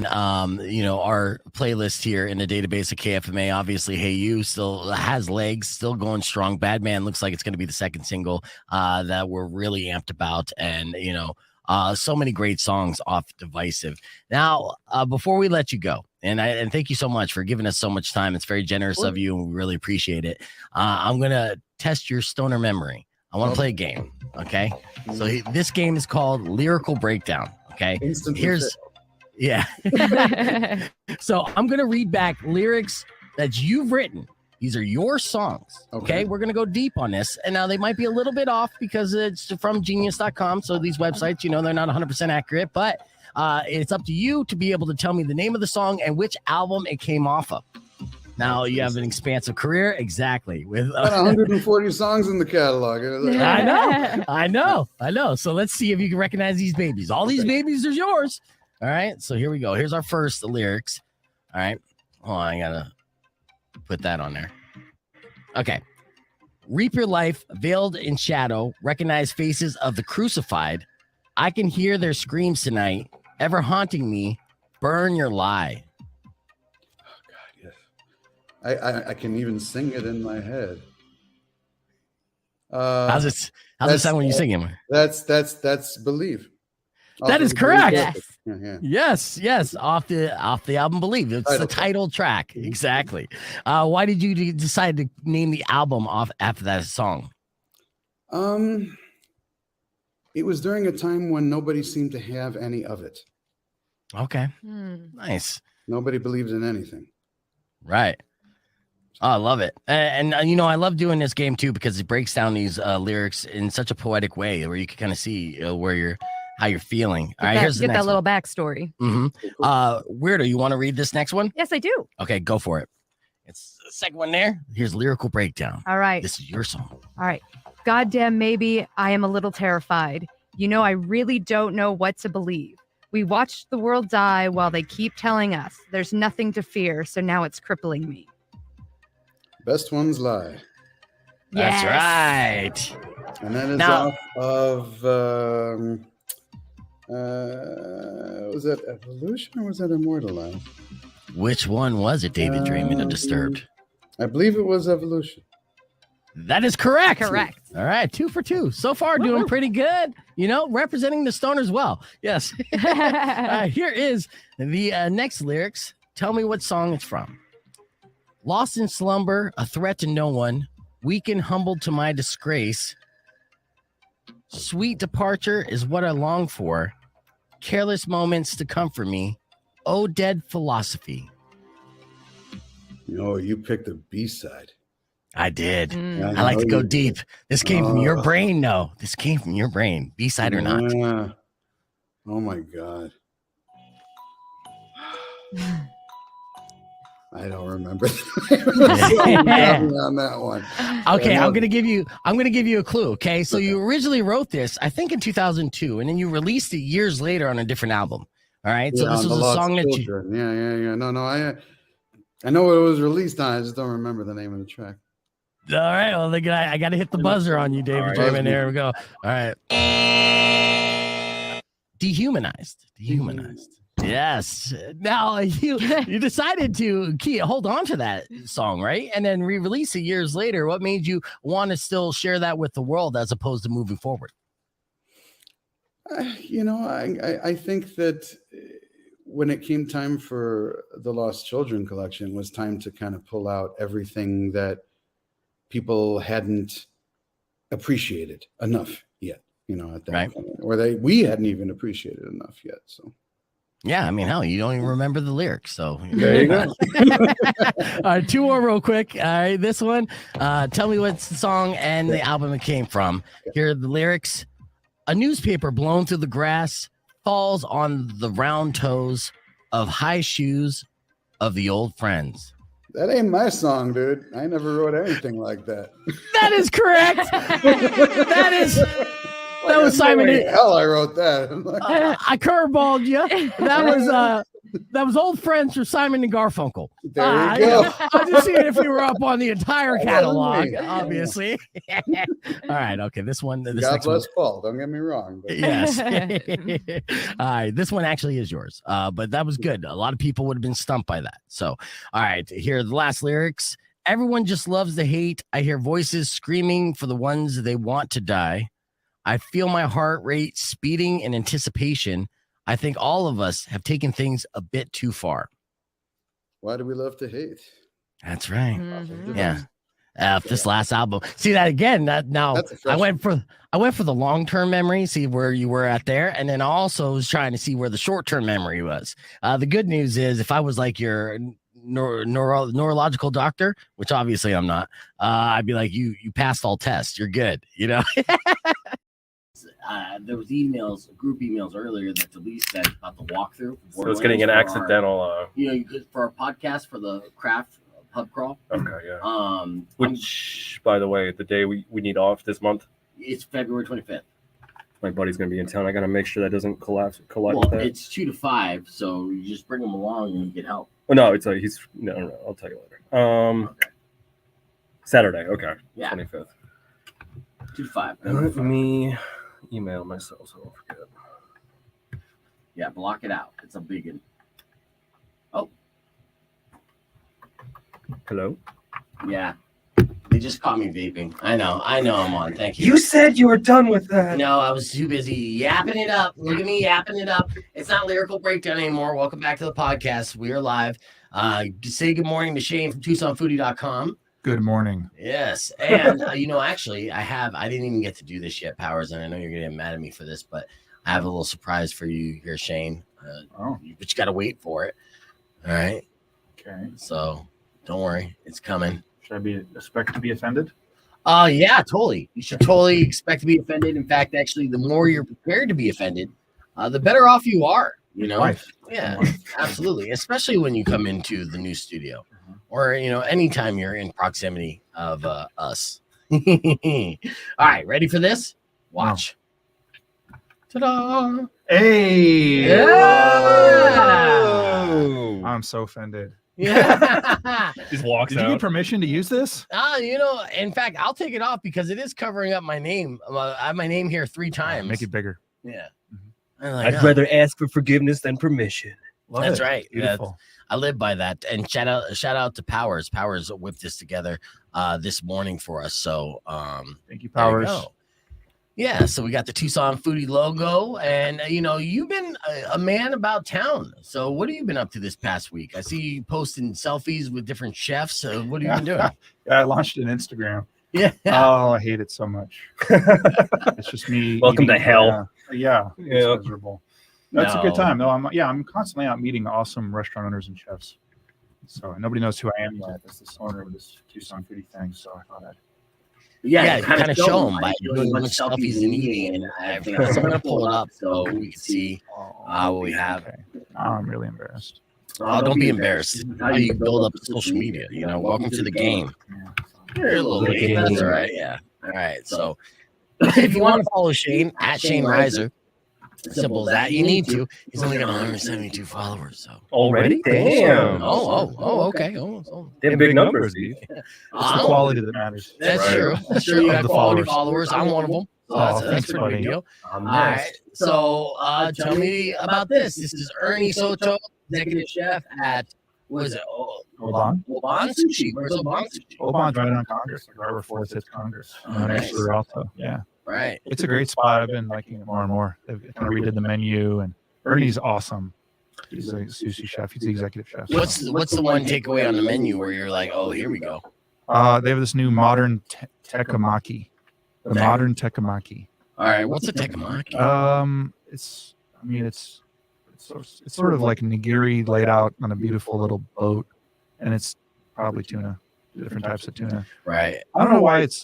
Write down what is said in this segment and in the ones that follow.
our playlist here in the database of KFMA. Obviously, Hey You still has legs, still going strong. Bad Man looks like it's going to be the second single that we're really amped about. And, so many great songs off Divisive. Now, before we let you go, and thank you so much for giving us so much time. It's very generous of you, and we really appreciate it. I'm going to test your stoner memory. I want to play a game, okay? So this game is called Lyrical Breakdown, okay? Yeah. So I'm going to read back lyrics that you've written. These are your songs. Okay. We're going to go deep on this. And now they might be a little bit off because it's from genius.com. So these websites, they're not 100% accurate, but it's up to you to be able to tell me the name of the song and which album it came off of. Now you have an expansive career. Exactly. With 140 songs in the catalog. I know. So let's see if you can recognize these babies. All these babies are yours. All right, so here we go. Here's our first lyrics. All right. Hold on, I gotta put that on there. Okay. Reap your life, veiled in shadow, recognize faces of the crucified. I can hear their screams tonight, ever haunting me. Burn your lie. Oh, God, yes. I can even sing it in my head. How's it sound when you sing it? That's Believe. That is correct. Yes. Yes. Off the album Believe. It's the title track. Exactly. Why did you decide to name the album off after that song? It was during a time when nobody seemed to have any of it. Okay. Nice. Nobody believed in anything. Right. Oh, I love it. And I love doing this game too because it breaks down these lyrics in such a poetic way where you can kind of see how you're feeling. All right, here's the next that little backstory. Weirdo, you want to read this next one? Yes, I do. Okay, go for it. It's the second one there. Here's Lyrical Breakdown. All right. This is your song. All right. Goddamn, maybe I am a little terrified. I really don't know what to believe. We watched the world die while they keep telling us there's nothing to fear, so now it's crippling me. Best ones lie. That's right. And that is off of... was that Evolution or was that Immortalized? Which one was it, David Draymond of Disturbed? I believe it was Evolution. That is correct. Correct. All right, 2 for 2. So far, doing pretty good. Representing the stoners well. Yes. Here is the next lyrics. Tell me what song it's from. Lost in slumber, a threat to no one, weak and humbled to my disgrace. Sweet departure is what I long for. Careless moments to comfort me. Oh, dead philosophy. You picked the B-side. I did. I like to go deep. This came from your brain. No, this came from your brain. B-side or not. Oh, my God. I don't remember on that one. Okay, I'm gonna give you a clue. Okay, so you originally wrote this, I think, in 2002, and then you released it years later on a different album. All right, so this was a song that you. Yeah. No, I know it was released on. I just don't remember the name of the track. All right, well, I got to hit the buzzer on you, David Draymond. There we go. All right. Dehumanized. Yes. Now you decided to hold on to that song, right? And then re-release it years later. What made you want to still share that with the world as opposed to moving forward? I think that when it came time for the Lost Children collection, it was time to kind of pull out everything that people hadn't appreciated enough yet, at that point, or we hadn't even appreciated enough yet. So. Yeah, I mean, hell, you don't even remember the lyrics, so there you go. All right, 2 more real quick. All right, this one. Tell me what song and the album it came from. Here are the lyrics. A newspaper blown through the grass falls on the round toes of high shoes of the old friends. That ain't my song, dude. I never wrote anything like that. That is correct. That was Simon. Hell, I wrote that. I curveballed you. That was old friends for Simon and Garfunkel. There you go. I'm just seeing if you were up on the entire That catalog, wasn't me. obviously. All right, okay. This one, this God next one. bless Paul. Don't get me wrong. But Yes. All right, this one actually is yours. But that was good. A lot of people would have been stumped by that. So, all right, here are the last lyrics. Everyone just loves the hate. I hear voices screaming for the ones they want to die. I feel my heart rate speeding in anticipation. I think all of us have taken things a bit too far. why do we love to hate? That's right. Mhm. Yeah. This last album. See that again. Now That's a fresh I went for the long-term memory, see where you were at there, and then also was trying to see where the short-term memory was. The good news is if I was like your neurological doctor, which obviously I'm not, I'd be like, you passed all tests. You're good, you know? There was group emails earlier that Delise said about the walkthrough. So it's getting an accidental. For our podcast for the craft pub crawl. Okay, yeah. Which, by the way, the day we need off this month, it's February 25th. my buddy's gonna be in town. I gotta make sure that doesn't collide Well, with that. it's 2 to 5, so you just bring him along and you get help. Oh no, it's no. I'll tell you later. Okay. Saturday. Okay. Yeah. 25th. 2 to 5. Let me email myself so I don't forget. Yeah, block it out. It's a big one. Oh, Hello. yeah. They just caught me vaping. I know I'm on. Thank you. You said you were done with that. No, I was too busy yapping it up. Look at me yapping it up. It's not Lyrical Breakdown anymore. Welcome back to the podcast. We are live. Say good morning to Shane from TucsonFoodie.com. Good morning. Yes. And, actually, I didn't even get to do this yet, Powers, and I know you're going to get mad at me for this, but I have a little surprise for you here, Shane. But you got to wait for it. All right. Okay. So don't worry. It's coming. Should I expect to be offended? Yeah, totally. You should totally expect to be offended. In fact, actually, the more you're prepared to be offended, the better off you are. You know? Life. Yeah, absolutely. Especially when you come into the new studio or, anytime you're in proximity of us. All right. Ready for this? Watch. Ta-da. Hey! Yeah. I'm so offended. Yeah. Just walks Did you out. get permission to use this? In fact, I'll take it off because it is covering up my name. I have my name here 3 times. Make it bigger. Yeah. I'd rather ask for forgiveness than permission. Love That's it. right. Beautiful. I live by that. And shout out to Powers. Powers whipped this together this morning for us. So Thank you, there you Powers. go. Yeah, so we got the Tucson Foodie logo, and you've been a man about town. So what have you been up to this past week? I see you posting selfies with different chefs. What have you been doing? Yeah, I launched an Instagram. Yeah. Oh, I hate it so much. It's just me. Welcome to eating, hell. Yeah, it's Yeah. miserable. That's a good time. No, I'm constantly out meeting awesome restaurant owners and chefs. So nobody knows who I am yet. That's this owner of this Tucson Foodie thing. So I thought I'd. Yeah, kind of show them by doing a bunch of selfies and eating and everything else. I'm going to pull it up so we can see what we have. Okay. I'm really embarrassed. Oh, don't be embarrassed. How do you build up social media? Welcome to the game. You're a little late. That's all right. Yeah. All right. So if you want to follow Shane at Shane Reiser, simple as that. You need to. He's only got 172 followers. So Already? Damn. Okay. They have big numbers. Steve. It's the quality that matters. That's Right. true. That's true. You Of got the quality followers. followers. I'm one of them. So Oh, that's thanks, a pretty big buddy. deal. All right. So tell me about this. This is Ernie Soto, executive chef at, what is it? Oban? Oban Sushi. Where's Oban Sushi? Oban's right on Congress, like right where Ford sits Congress. Oh, Next to nice. Rialto. Yeah. Right. It's a great spot. I've been liking it more and more. They've kind of redid the menu, and Ernie's awesome. He's a sushi chef. He's the executive chef. What's the one takeaway on the menu where you're like, oh, here we go? They have this new modern tekkemaki. The modern tekkemaki. All right. What's a tekkemaki? It's sort of like nigiri laid out on a beautiful little boat, and it's probably tuna, different types of tuna. Right. I don't know why it's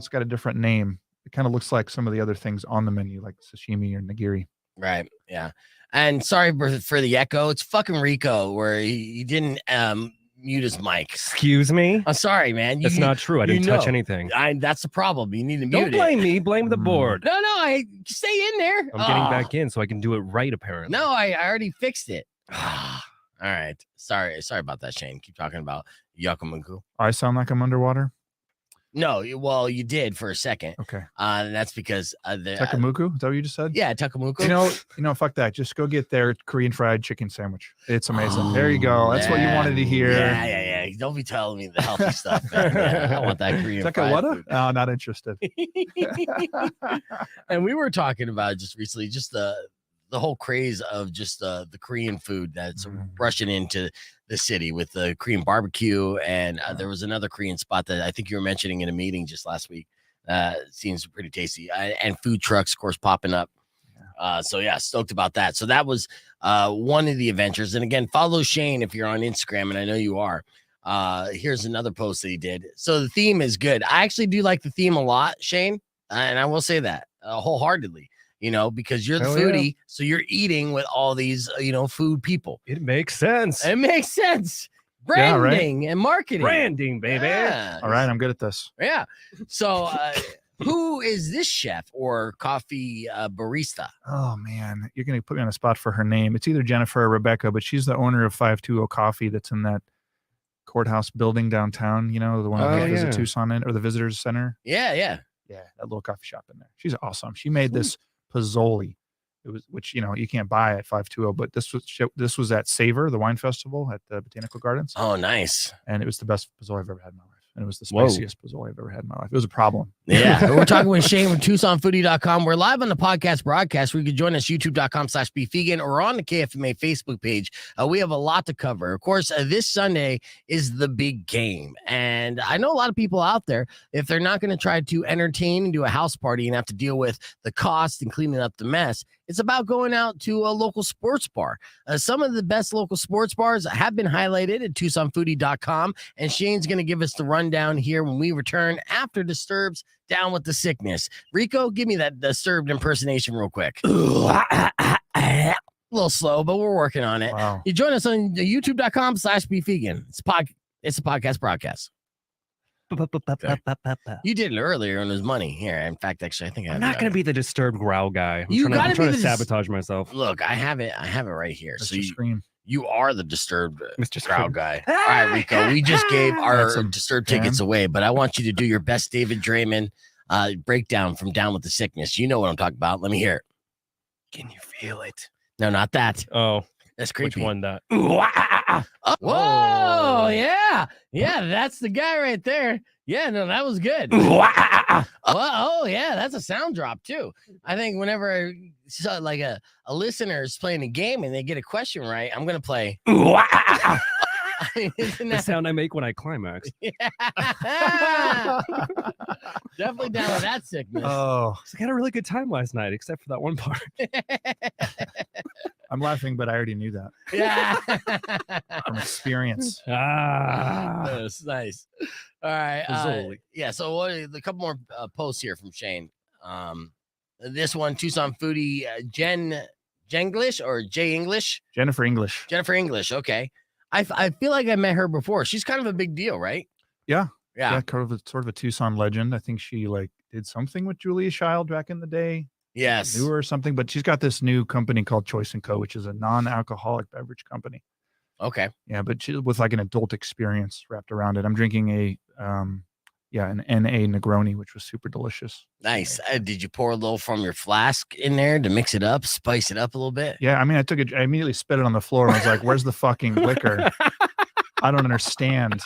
got a different name. It kind of looks like some of the other things on the menu, like sashimi or nigiri. Right. Yeah. And sorry for the echo. It's fucking Rico where he didn't mute his mic. Excuse me? I'm sorry, man. That's not true. I didn't touch know. anything. That's the problem. You need to Don't mute it. blame me. Blame the board. No, I stay in there. I'm getting back in so I can do it right, apparently. No, I already fixed it. All right. Sorry about that, Shane. Keep talking about Yakumuku. I sound like I'm underwater. No, well, you did for a second. Okay. And that's because Takamuku? Is that what you just said? yeah, Takamuku. You know, fuck that. Just go get their Korean fried chicken sandwich. It's amazing. There you go. That's what you wanted to hear. Yeah. Don't be telling me the healthy stuff, man. Yeah, I want that Korean fried Takawada? food. Oh, not interested. And we were talking about just recently, just the whole craze of just the Korean food that's rushing into the city with the Korean barbecue. And there was another Korean spot that I think you were mentioning in a meeting just last week. Seems pretty tasty. And food trucks, of course, popping up. So yeah, stoked about that. So that was one of the adventures. And again, follow Shane if you're on Instagram, and I know you are. Here's another post that he did. So the theme is good. I actually do like the theme a lot, Shane, and I will say that wholeheartedly. You know, because you're the foodie, so you're eating with all these, food people. It makes sense. It makes sense. Branding and marketing. Branding, baby. Yeah. All right, I'm good at this. Yeah. So who is this chef or coffee barista? Oh, man. You're going to put me on a spot for her name. It's either Jennifer or Rebecca, but she's the owner of 520 Coffee that's in that courthouse building downtown, the one that has a Tucson in, or the visitors center. Yeah. Yeah, that little coffee shop in there. She's awesome. She made this Pozzoli. It was, which you can't buy at 520, but this was at Savor, the wine festival at the Botanical Gardens. Oh, nice. And it was the best Pozzoli I've ever had in my life. And it was the spiciest Pozzoli I've ever had in my life. It was a problem. Yeah. We're talking with Shane from TucsonFoodie.com. We're live on the podcast broadcast where you can join us, youtube.com/beefvegan, or on the KFMA Facebook page. We have a lot to cover. Of course, this Sunday is the big game. And I know a lot of people out there, if they're not going to try to entertain and do a house party and have to deal with the cost and cleaning up the mess, it's about going out to a local sports bar. Some of the best local sports bars have been highlighted at TucsonFoodie.com, and Shane's going to give us the rundown here when we return after Disturbed's Down with the Sickness. Rico, give me that Disturbed impersonation real quick. A little slow, but we're working on it. Wow. You join us on youtube.com/beefvegan. It's a podcast broadcast. You did it earlier and it was money. Here, in fact, actually, I think I'm not going to be the Disturbed growl guy. I'm trying to sabotage myself. Look, I have it right here. That's So scream. You are the Disturbed Mr. growl guy. All right, Rico, we just gave our Disturbed tickets away, but I want you to do your best David Draymond breakdown from Down with the Sickness. You know what I'm talking about. Let me hear it. Can you feel it? No, not that. Oh, that's creepy. Which one? That? Whoa, yeah, that's the guy right there. Yeah, no, that was good. Oh, yeah, that's a sound drop too. I think whenever like a listener is playing a game and they get a question right, I'm gonna play. The sound I make when I climax. Yeah. Definitely down with that sickness. Oh, I had a really good time last night, except for that one part. I'm laughing, but I already knew that. Yeah. From experience. That's nice. All right. Yeah. So a couple more posts here from Shane. This one, Tucson Foodie, Jenglish or J English? Jennifer English. Jennifer English. Okay. I feel like I met her before. She's kind of a big deal, right? Yeah. Yeah. Sort of a Tucson legend. I think she did something with Julia Child back in the day. Yes. Knew her or something, but she's got this new company called Choice & Co., which is a non-alcoholic beverage company. Okay. Yeah, but with like an adult experience wrapped around it. I'm drinking an NA Negroni, which was super delicious. Nice. Did you pour a little from your flask in there to mix it up, spice it up a little bit? Yeah, I mean, I immediately spit it on the floor and I was like, where's the fucking liquor? I don't understand.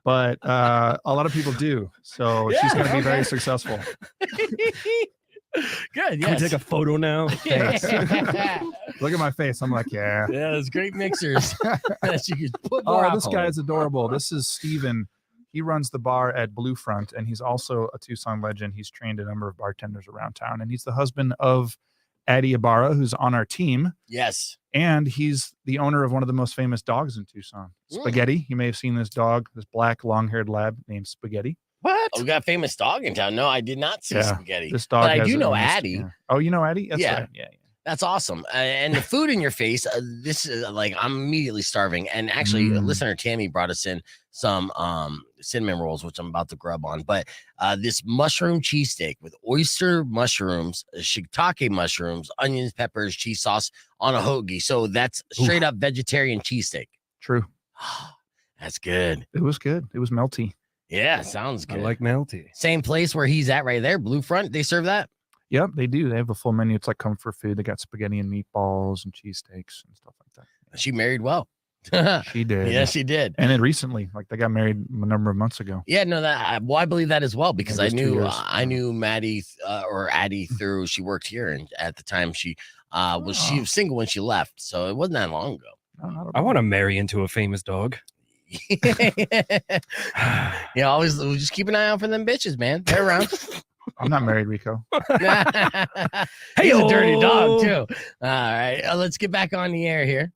But a lot of people do. So she's going to be very successful. Good. Can we take a photo now? Thanks. Look at my face. I'm like, yeah. Yeah, those great mixers that you could put more this guy is adorable. This is Steven. He runs the bar at Bluefront, and he's also a Tucson legend. He's trained a number of bartenders around town, and he's the husband of Addie Ibarra, who's on our team. Yes. And he's the owner of one of the most famous dogs in Tucson, Spaghetti. You may have seen this dog, this black long-haired lab named Spaghetti. What? Oh, we got a famous dog in town. No, I did not see Spaghetti. This dog but I do know Addie. Yeah. Oh, you know Addie? That's right. Yeah. That's awesome. And the food in your face, this is like, I'm immediately starving. And actually, listener Tammy brought us in some cinnamon rolls, which I'm about to grub on. But this mushroom cheesesteak with oyster mushrooms, shiitake mushrooms, onions, peppers, cheese sauce on a hoagie. So that's straight up vegetarian cheesesteak. True. That's good. It was good. It was melty. Yeah, sounds good. I like melty. Same place where he's at right there, Blue Front. They serve that? Yep, they do. They have a full menu. It's like comfort food. They got spaghetti and meatballs and cheesesteaks and stuff like that. She married well. She did. Yeah, she did. And then recently, like they got married a number of months ago. Yeah, no, I believe that as well because I 2 knew years. I knew Maddie or Addie through. She worked here, and at the time she was single when she left, so it wasn't that long ago. I want to marry into a famous dog. Yeah, always just keep an eye out for them bitches, man. They're around. I'm not married, Rico. He's a dirty dog too. All right, let's get back on the air here.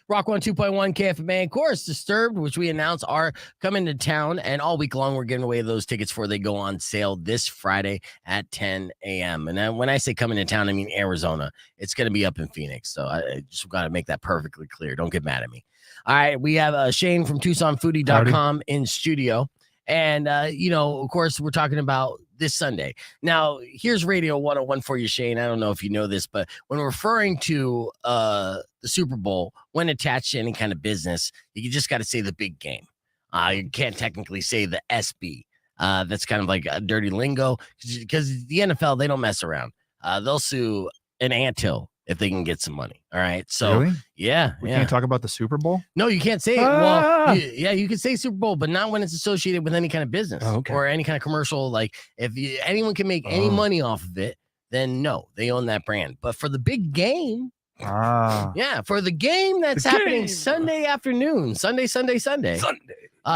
Rock 102.1 KFMA. Of course, Disturbed, which we announced, are coming to town. And all week long, we're giving away those tickets before they go on sale this Friday at 10 a.m. And then when I say coming to town, I mean Arizona. It's going to be up in Phoenix. So I just got to make that perfectly clear. Don't get mad at me. All right. We have Shane from TucsonFoodie.com in studio. And, of course, we're talking about this Sunday. Now, here's Radio 101 for you, Shane. I don't know if you know this, but when referring to the Super Bowl, when attached to any kind of business, you just got to say the big game. You can't technically say the SB. That's kind of like a dirty lingo because the NFL, they don't mess around. They'll sue an anthill if they can get some money. All right. So, Really? yeah. We can't talk about the Super Bowl? No, you can't say it. Well, you can say Super Bowl, but not when it's associated with any kind of business or any kind of commercial. Like if anyone can make any money off of it, then no, they own that brand. But for the big game, for the game that's happening Sunday afternoon, Sunday.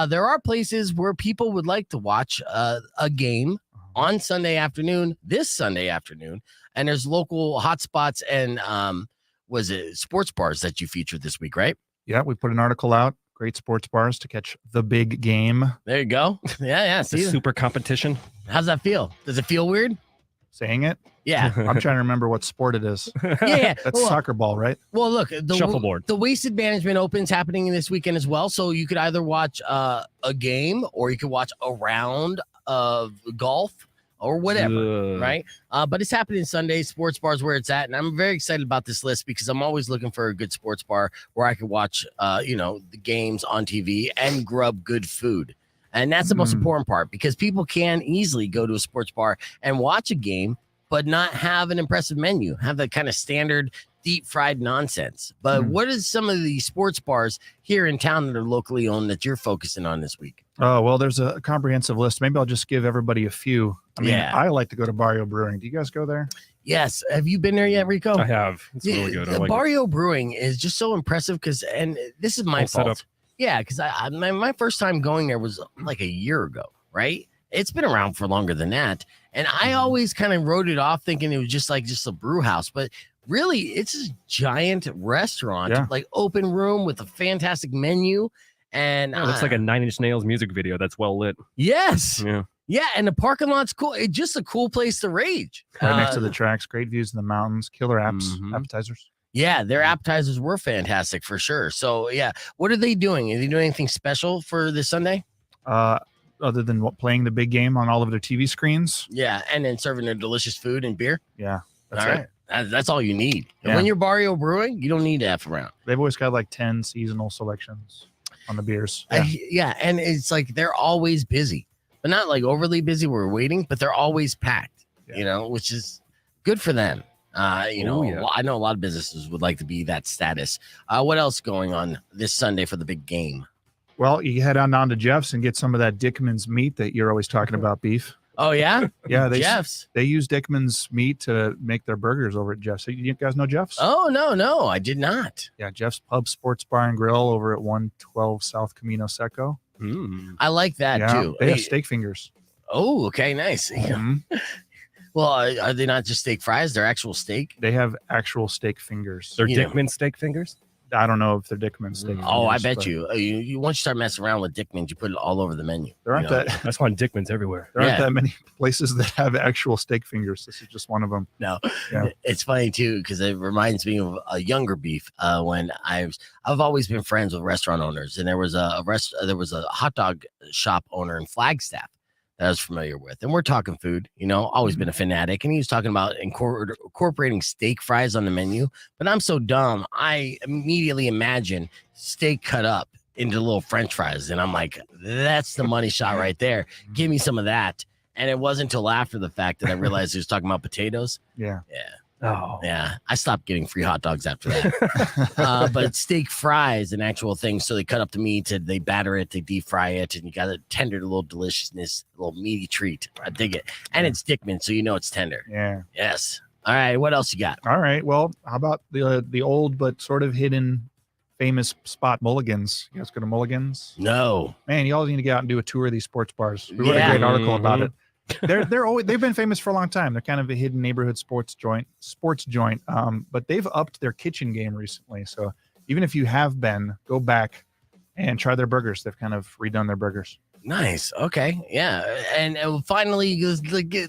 There are places where people would like to watch a game on Sunday afternoon, this Sunday afternoon. And there's local hotspots and was it sports bars that you featured this week, right? Yeah, we put an article out. Great sports bars to catch the big game. There you go. Yeah. The super competition. How's that feel? Does it feel weird? Saying it? Yeah. I'm trying to remember what sport it is. Yeah. That's soccer ball, right? Well, look, Shuffleboard. The Wasted Management Open's happening this weekend as well. So you could either watch a game or you could watch a round of golf or whatever, right? But it's happening Sunday, sports bars where it's at. And I'm very excited about this list because I'm always looking for a good sports bar where I could watch, the games on TV and grub good food. And that's the most important part because people can easily go to a sports bar and watch a game, but not have an impressive menu, have that kind of standard deep fried nonsense. But what is some of the sports bars here in town that are locally owned that you're focusing on this week? Oh, well, there's a comprehensive list. Maybe I'll just give everybody a few. I mean, I like to go to Barrio Brewing. Do you guys go there? Yes. Have you been there yet, Rico? I have. It's really good. I like Barrio Brewing is just so impressive and this is my fault. Setup. Yeah, because my first time going there was like a year ago, right? It's been around for longer than that. And I always kind of wrote it off thinking it was just a brew house. But really, it's a giant restaurant, like open room with a fantastic menu. And it looks like a 9 Inch Nails music video that's well lit. Yes. Yeah. Yeah, and the parking lot's cool. It's just a cool place to rage. Right next to the tracks, great views of the mountains, killer appetizers. Yeah, their appetizers were fantastic for sure. So, yeah, what are they doing? Are they doing anything special for this Sunday? Other than playing the big game on all of their TV screens. Yeah, and then serving their delicious food and beer. Yeah, that's all right. That's all you need. And Yeah. when you're Barrio Brewing, you don't need to F around. They've always got like 10 seasonal selections on the beers. Yeah, and it's like they're always busy, but not like overly busy. We're waiting, but they're always packed. Which is good for them. I know a lot of businesses would like to be that status. What else going on this Sunday for the big game? Well, you head on down to Jeff's and get some of that Dickman's meat that you're always talking about, beef. Oh, yeah? Yeah, Jeff's. They use Dickman's meat to make their burgers over at Jeff's. You guys know Jeff's? Oh, no, I did not. Yeah, Jeff's Pub Sports Bar and Grill over at 112 South Camino Seco. I like that, too. They have steak fingers. Oh, okay, nice. Well, are they not just steak fries? They're actual steak? They have actual steak fingers. They're Dickman steak fingers? I don't know if they're Dickman's steak. Oh, I fingers, bet but you once you start messing around with Dickman's, you put it all over the menu. There aren't you know? that That's why Dickman's everywhere. there aren't Yeah. that many places that have actual steak fingers. This is just one of them. No, Yeah. it's funny too because it reminds me of a younger beef. When I've always been friends with restaurant owners, and there was a hot dog shop owner in Flagstaff that I was familiar with, and we're talking food. Always been a fanatic, and he was talking about incorporating steak fries on the menu. But I'm so dumb, I immediately imagine steak cut up into little French fries, and I'm like, that's the money shot right there. Give me some of that. And it wasn't until after the fact that I realized he was talking about potatoes. Yeah. Oh, Yeah, I stopped getting free hot dogs after that. But steak fries, an actual thing. So they cut up the meat, and they batter it, they deep fry it, and you got a tender little deliciousness, little meaty treat. I dig it. And it's Dickman, so it's tender. Yeah. Yes. All right, what else you got? All right. Well, how about the old but sort of hidden famous spot Mulligan's? You guys go to Mulligan's? No. Man, you all need to get out and do a tour of these sports bars. We wrote Yeah. a great article about it. They've been famous for a long time. They're kind of a hidden neighborhood sports joint. But they've upped their kitchen game recently. So even if you have been, go back and try their burgers. They've kind of redone their burgers. Nice. Okay. Yeah. And finally,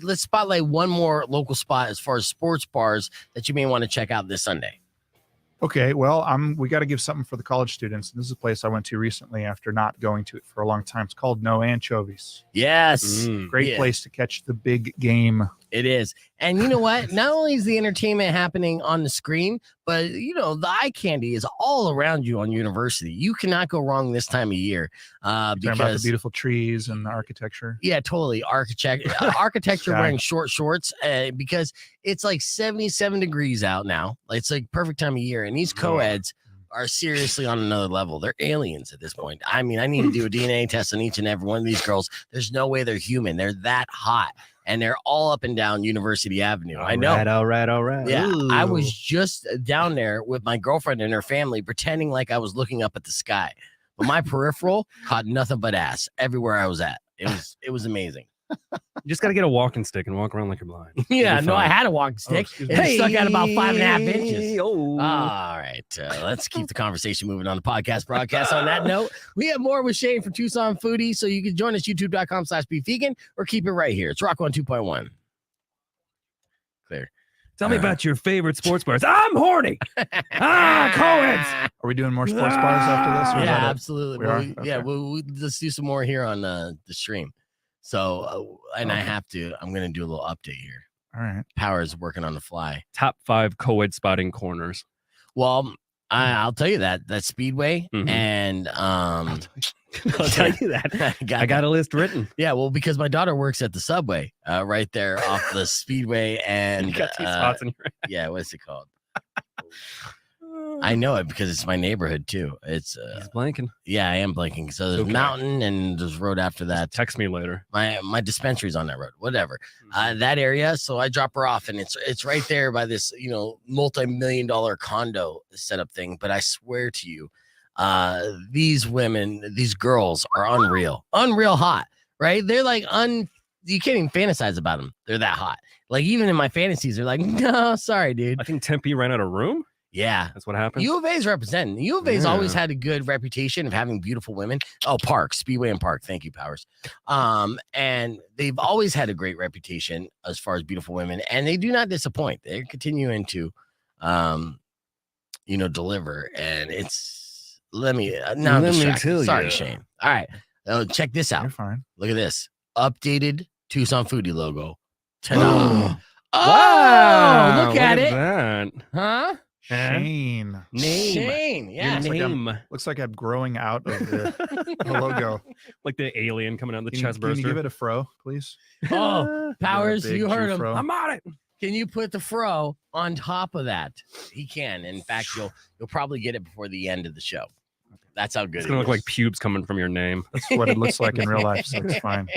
let's spotlight one more local spot as far as sports bars that you may want to check out this Sunday. Okay, well, we got to give something for the college students. This is a place I went to recently after not going to it for a long time. It's called No Anchovies. Yes. Great place to catch the big game. It is. And you know what? Not only is the entertainment happening on the screen, but the eye candy is all around you on University. You cannot go wrong this time of year. Talking about the beautiful trees and the architecture. Yeah, totally. Architecture wearing short shorts because it's like 77 degrees out now. It's like perfect time of year. And these co-eds are seriously on another level. They're aliens at this point. I mean, I need to do a DNA test on each and every one of these girls. There's no way they're human. They're that hot. And they're all up and down University Avenue. I know. All right. Yeah, Ooh. I was just down there with my girlfriend and her family, pretending like I was looking up at the sky. But my peripheral caught nothing but ass everywhere I was at. It was amazing. You just got to get a walking stick and walk around like you're blind. Yeah, You'll be no, I fine. had a walking stick. excuse It me. stuck out about 5.5 inches. Oh. All right, let's keep the conversation moving on the podcast broadcast. On that note, we have more with Shane from Tucson Foodie, so you can join us youtube.com/bevegan or keep it right here. It's Rock 102.1. Clear. Tell me about your favorite sports bars. I'm horny. Co-eds. Are we doing more sports bars after this? Or is Yeah, that it? absolutely. We Well, are? Yeah, Okay. let's do some more here on the stream. So, and I'm going to do a little update here. All right. Power is working on the fly. Top 5 co-ed spotting corners. Well, I'll tell you that Speedway Mhm. and I'll tell you that. I got a list written. Yeah, well, because my daughter works at the Subway, right there off the Speedway, and You got 2 spots in your yeah, what's it called? I know it because it's my neighborhood too. It's He's blanking. yeah, I am blanking. So there's Okay. Mountain and there's road after that. Text me later. My dispensary's on that road, whatever. That area. So I drop her off, and it's right there by this multi-million-dollar condo setup thing. But I swear to you, these women, these girls are unreal hot, right? They're like you can't even fantasize about them. They're that hot. Like even in my fantasies, they're like, no, sorry, dude. I think Tempe ran out of room. Yeah. That's what happened. U of A's representing. U of A's Yeah. always had a good reputation of having beautiful women. Oh, Park, Speedway and Park. Thank you, Powers. And they've always had a great reputation as far as beautiful women, and they do not disappoint. They're continuing to, deliver. And it's let me Let me tell Sorry, you. Shane. All right, check this You're out. fine. Look at this updated Tucson Foodie logo. $10. Wow, look at it, that. huh? Shane. Name. Shane, yeah. Your like I'm- name. Looks like I'm growing out of the logo. Like the alien coming out of the Can chest you burster. give it a fro, please? Oh, Powers, big you heard Jew him. fro. I'm on it. Can you put the fro on top of that? He can. In fact, you'll probably get it before the end of the show. That's how good It's it gonna look is. like pubes coming from your name. That's what it looks like in real life, so it's fine.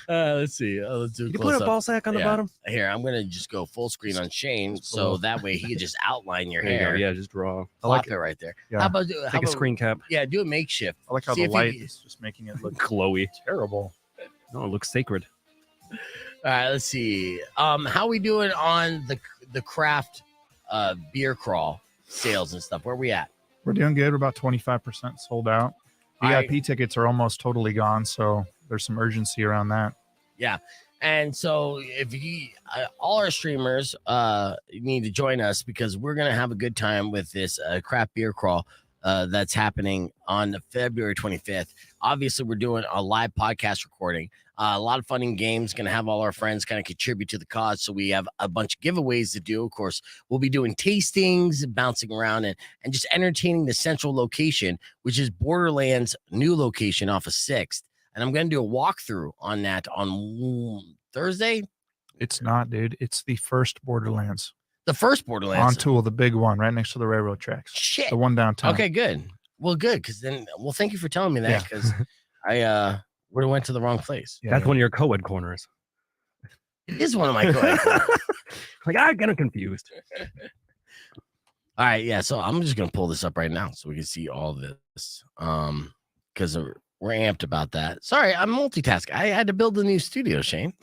Let's see. Let's do a You put close a up. ball sack on the Yeah. bottom. Here, I'm gonna just go full screen on Shane, so that way he can just outline your There you go. hair. Yeah, just draw. I like Plop it right there. Yeah. How about Take a screen cap. Yeah, do a makeshift. I like how See the if light you- is just making it look Chloe. terrible. No, it looks sacred. All right, let's see. How we doing on the craft beer crawl? sales and stuff? Where we at? We're doing good. We're about 25% sold out. VIP tickets are almost totally gone, so there's some urgency around that. Yeah. And so if you all our streamers need to join us because we're going to have a good time with this craft beer crawl that's happening on February 25th. Obviously, we're doing a live podcast recording. A lot of fun and games. Going to have all our friends kind of contribute to the cause. So we have a bunch of giveaways to do. Of course, we'll be doing tastings, bouncing around, and just entertaining the central location, which is Borderlands' new location off of 6th. And I'm going to do a walkthrough on that on Thursday. It's not, dude. It's the first Borderlands. The first Borderlands. On Tool, the big one, right next to the railroad tracks. Shit. The one downtown. Okay, good. Well, good. Because then, thank you for telling me that. Because I would have went to the wrong place. That's one of your co-ed corners. It is one of my co-ed corners. Like, I get confused. All right. Yeah. So I'm just going to pull this up right now so we can see all this. Because we're amped about that. Sorry, I'm multitasking. I had to build a new studio, Shane,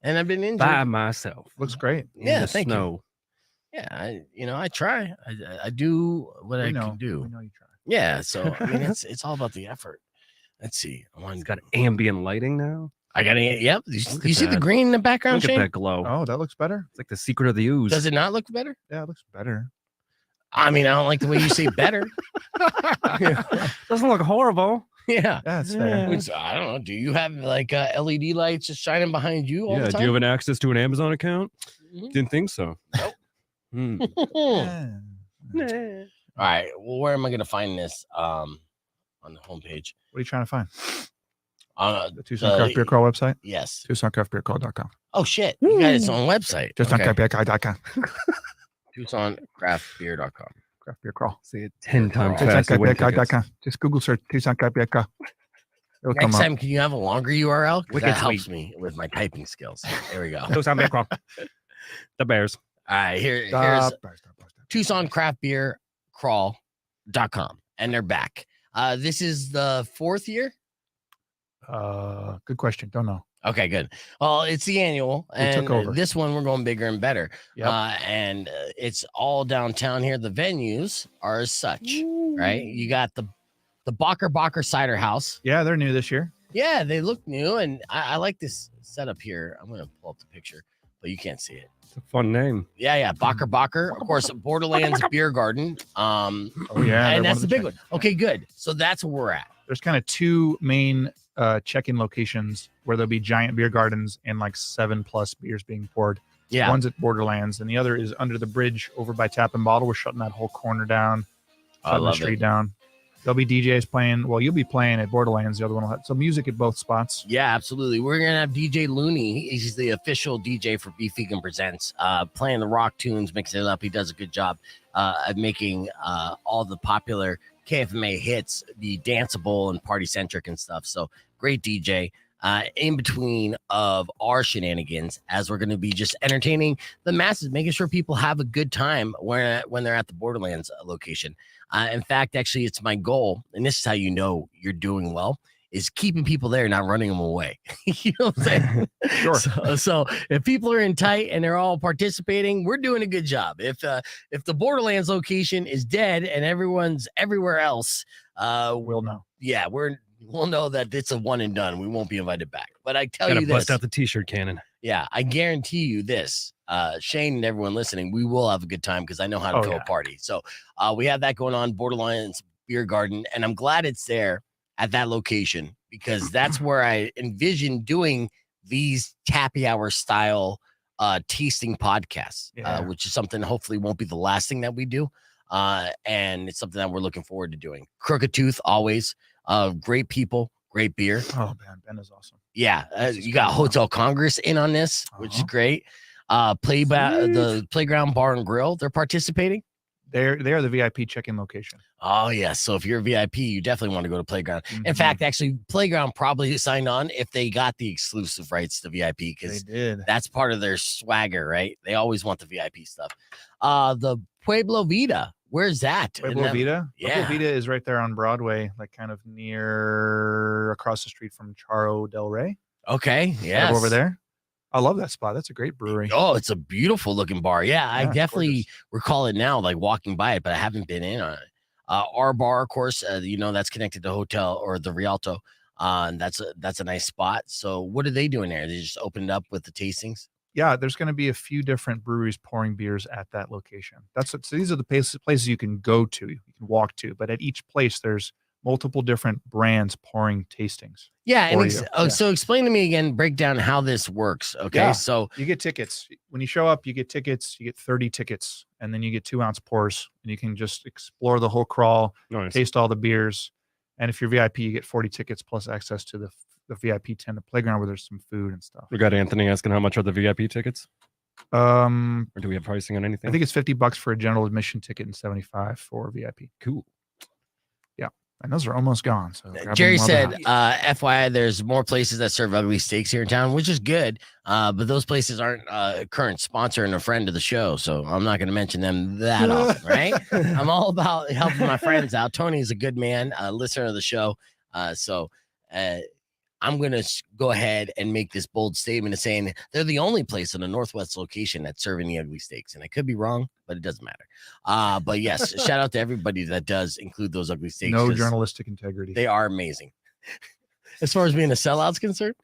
and I've been injured by myself. Looks great. Yeah, thank you. Yeah, I try. I do what I can do. We know you try. Yeah, so I mean, it's all about the effort. Let's see. It's got ambient lighting now. I got it. Yep. You see the green in the background, Look Shane? at that glow. Oh, that looks better. It's like the secret of the ooze. Does it not look better? Yeah, it looks better. I mean, I don't like the way you say better. Doesn't look horrible. Yeah. That's fair. Which, I don't know. Do you have like LED lights just shining behind you all the time? Do you have an access to an Amazon account? Mhm. Didn't think so. Nope. Yeah. All right. Well, where am I going to find this? On the homepage. What are you trying to find? The Tucson the- Craft Beer Crawl website? Yes. TucsonCraftBeerCrawl.com. Oh shit! You got its own website. TucsonCraftBeerCrawl.com. TucsonCraftBeer.com. Craft Beer Crawl. Say it 10 times faster. TucsonCraftBeerCrawl.com. Just Google search Tucson Craft Beer Crawl. It'll come Next up. time, can you have a longer URL? 'Cause Wicked that helps sweet. me with my typing skills. There we go. Tucson Beer Crawl. The Bears. All right, here's Stop. TucsonCraftBeerCrawl.com, and they're back. This is the 4th year. Good question. Don't know. Okay, good. Well, it's the annual, We took and over. this one we're going bigger and better. Yep. And it's all downtown here. The venues are as such, right? You got the Bacher Cider House. Yeah, they're new this year. Yeah, they look new, and I like this setup here. I'm gonna pull up the picture, but you can't see it. It's a fun name. Yeah, Bacher. Of course, Borderlands Beer Garden. Oh, yeah. they're And one that's of the big check- one. Okay, good. So that's where we're at. There's kind of two main check-in locations where there'll be giant beer gardens and like 7+ beers being poured. Yeah. One's at Borderlands, and the other is under the bridge over by Tap and Bottle. We're shutting that whole corner down, I shutting the love street it. down. There'll be DJs playing. Well, you'll be playing at Borderlands. The other one will have some music at both spots. Yeah, absolutely. We're gonna have DJ Looney. He's the official DJ for Beef Vegan Presents, playing the rock tunes, mixing it up. He does a good job at making all the popular KFMA hits be danceable and party centric and stuff. So great DJ. In between of our shenanigans, as we're going to be just entertaining the masses, making sure people have a good time when they're at the Borderlands location. In fact, actually, it's my goal, and this is how you know you're doing well, is keeping people there, not running them away. You know what I'm saying? Sure. So if people are in tight and they're all participating, we're doing a good job. If the Borderlands location is dead and everyone's everywhere else, We'll know. yeah, we'll know that it's a one and done. We won't be invited back. But I tell Gotta you bust this, out the t-shirt cannon. yeah, I guarantee you this, Shane and everyone listening, we will have a good time because I know how to Oh, throw yeah. a party. So we have that going on, Borderlands Beer Garden, and I'm glad it's there at that location because that's where I envision doing these happy hour style tasting podcasts, Yeah. which is something hopefully won't be the last thing that we do. And it's something that we're looking forward to doing. Crooked Tooth, always great people, great beer. Oh, man. Ben is awesome. Yeah, you got Hotel Congress in on this, which is Uh-huh. great. The Playground Bar and Grill, they're participating. They are the VIP check-in location. Oh yes, so if you're a VIP, you definitely want to go to Playground. In Mhm. fact, actually, Playground probably signed on if they got the exclusive rights to VIP They because did. that's part of their swagger, right? They always want the VIP stuff. The Pueblo Vida, where's that? Isn't Pueblo that- Vida. yeah. Pueblo Vida is right there on Broadway, like kind of near across the street from Charo Del Rey. Okay, Kind yeah, of over there. I love that spot. That's a great brewery. Oh, it's a beautiful looking bar. Yeah, I Yeah, it's definitely gorgeous. recall it now, like walking by it, but I haven't been in on it. Our bar, of course, that's connected to hotel or the Rialto. And that's a nice spot. So what are they doing there? They just opened up with the tastings. Yeah, there's going to be a few different breweries pouring beers at that location. So these are the places you can go to, you can walk to, but at each place there's multiple different brands pouring tastings. Yeah, and for you. so explain to me again, break down how this works. Okay, Yeah. so You get tickets. When you show up, you get tickets. You get 30 tickets, and then you get 2-ounce pours, and you can just explore the whole crawl, Nice. taste all the beers. And if you're VIP, you get 40 tickets plus access to the VIP tent, the playground where there's some food and stuff. We got Anthony asking how much are the VIP tickets, Or do we have pricing on anything? I think it's $50 for a general admission ticket and 75 for VIP. Cool. And those are almost gone. So grab them Jerry while they're said, hot. FYI, there's more places that serve ugly steaks here in town, which is good. But those places aren't a current sponsor and a friend of the show. So I'm not going to mention them that often, right? I'm all about helping my friends out. Tony's a good man, a listener of the show. So I'm going to go ahead and make this bold statement of saying they're the only place in the Northwest location that's serving the ugly steaks. And I could be wrong, but it doesn't matter. But yes, shout out to everybody that does include those ugly steaks. No journalistic integrity. They are amazing. As far as being a sellout's concerned,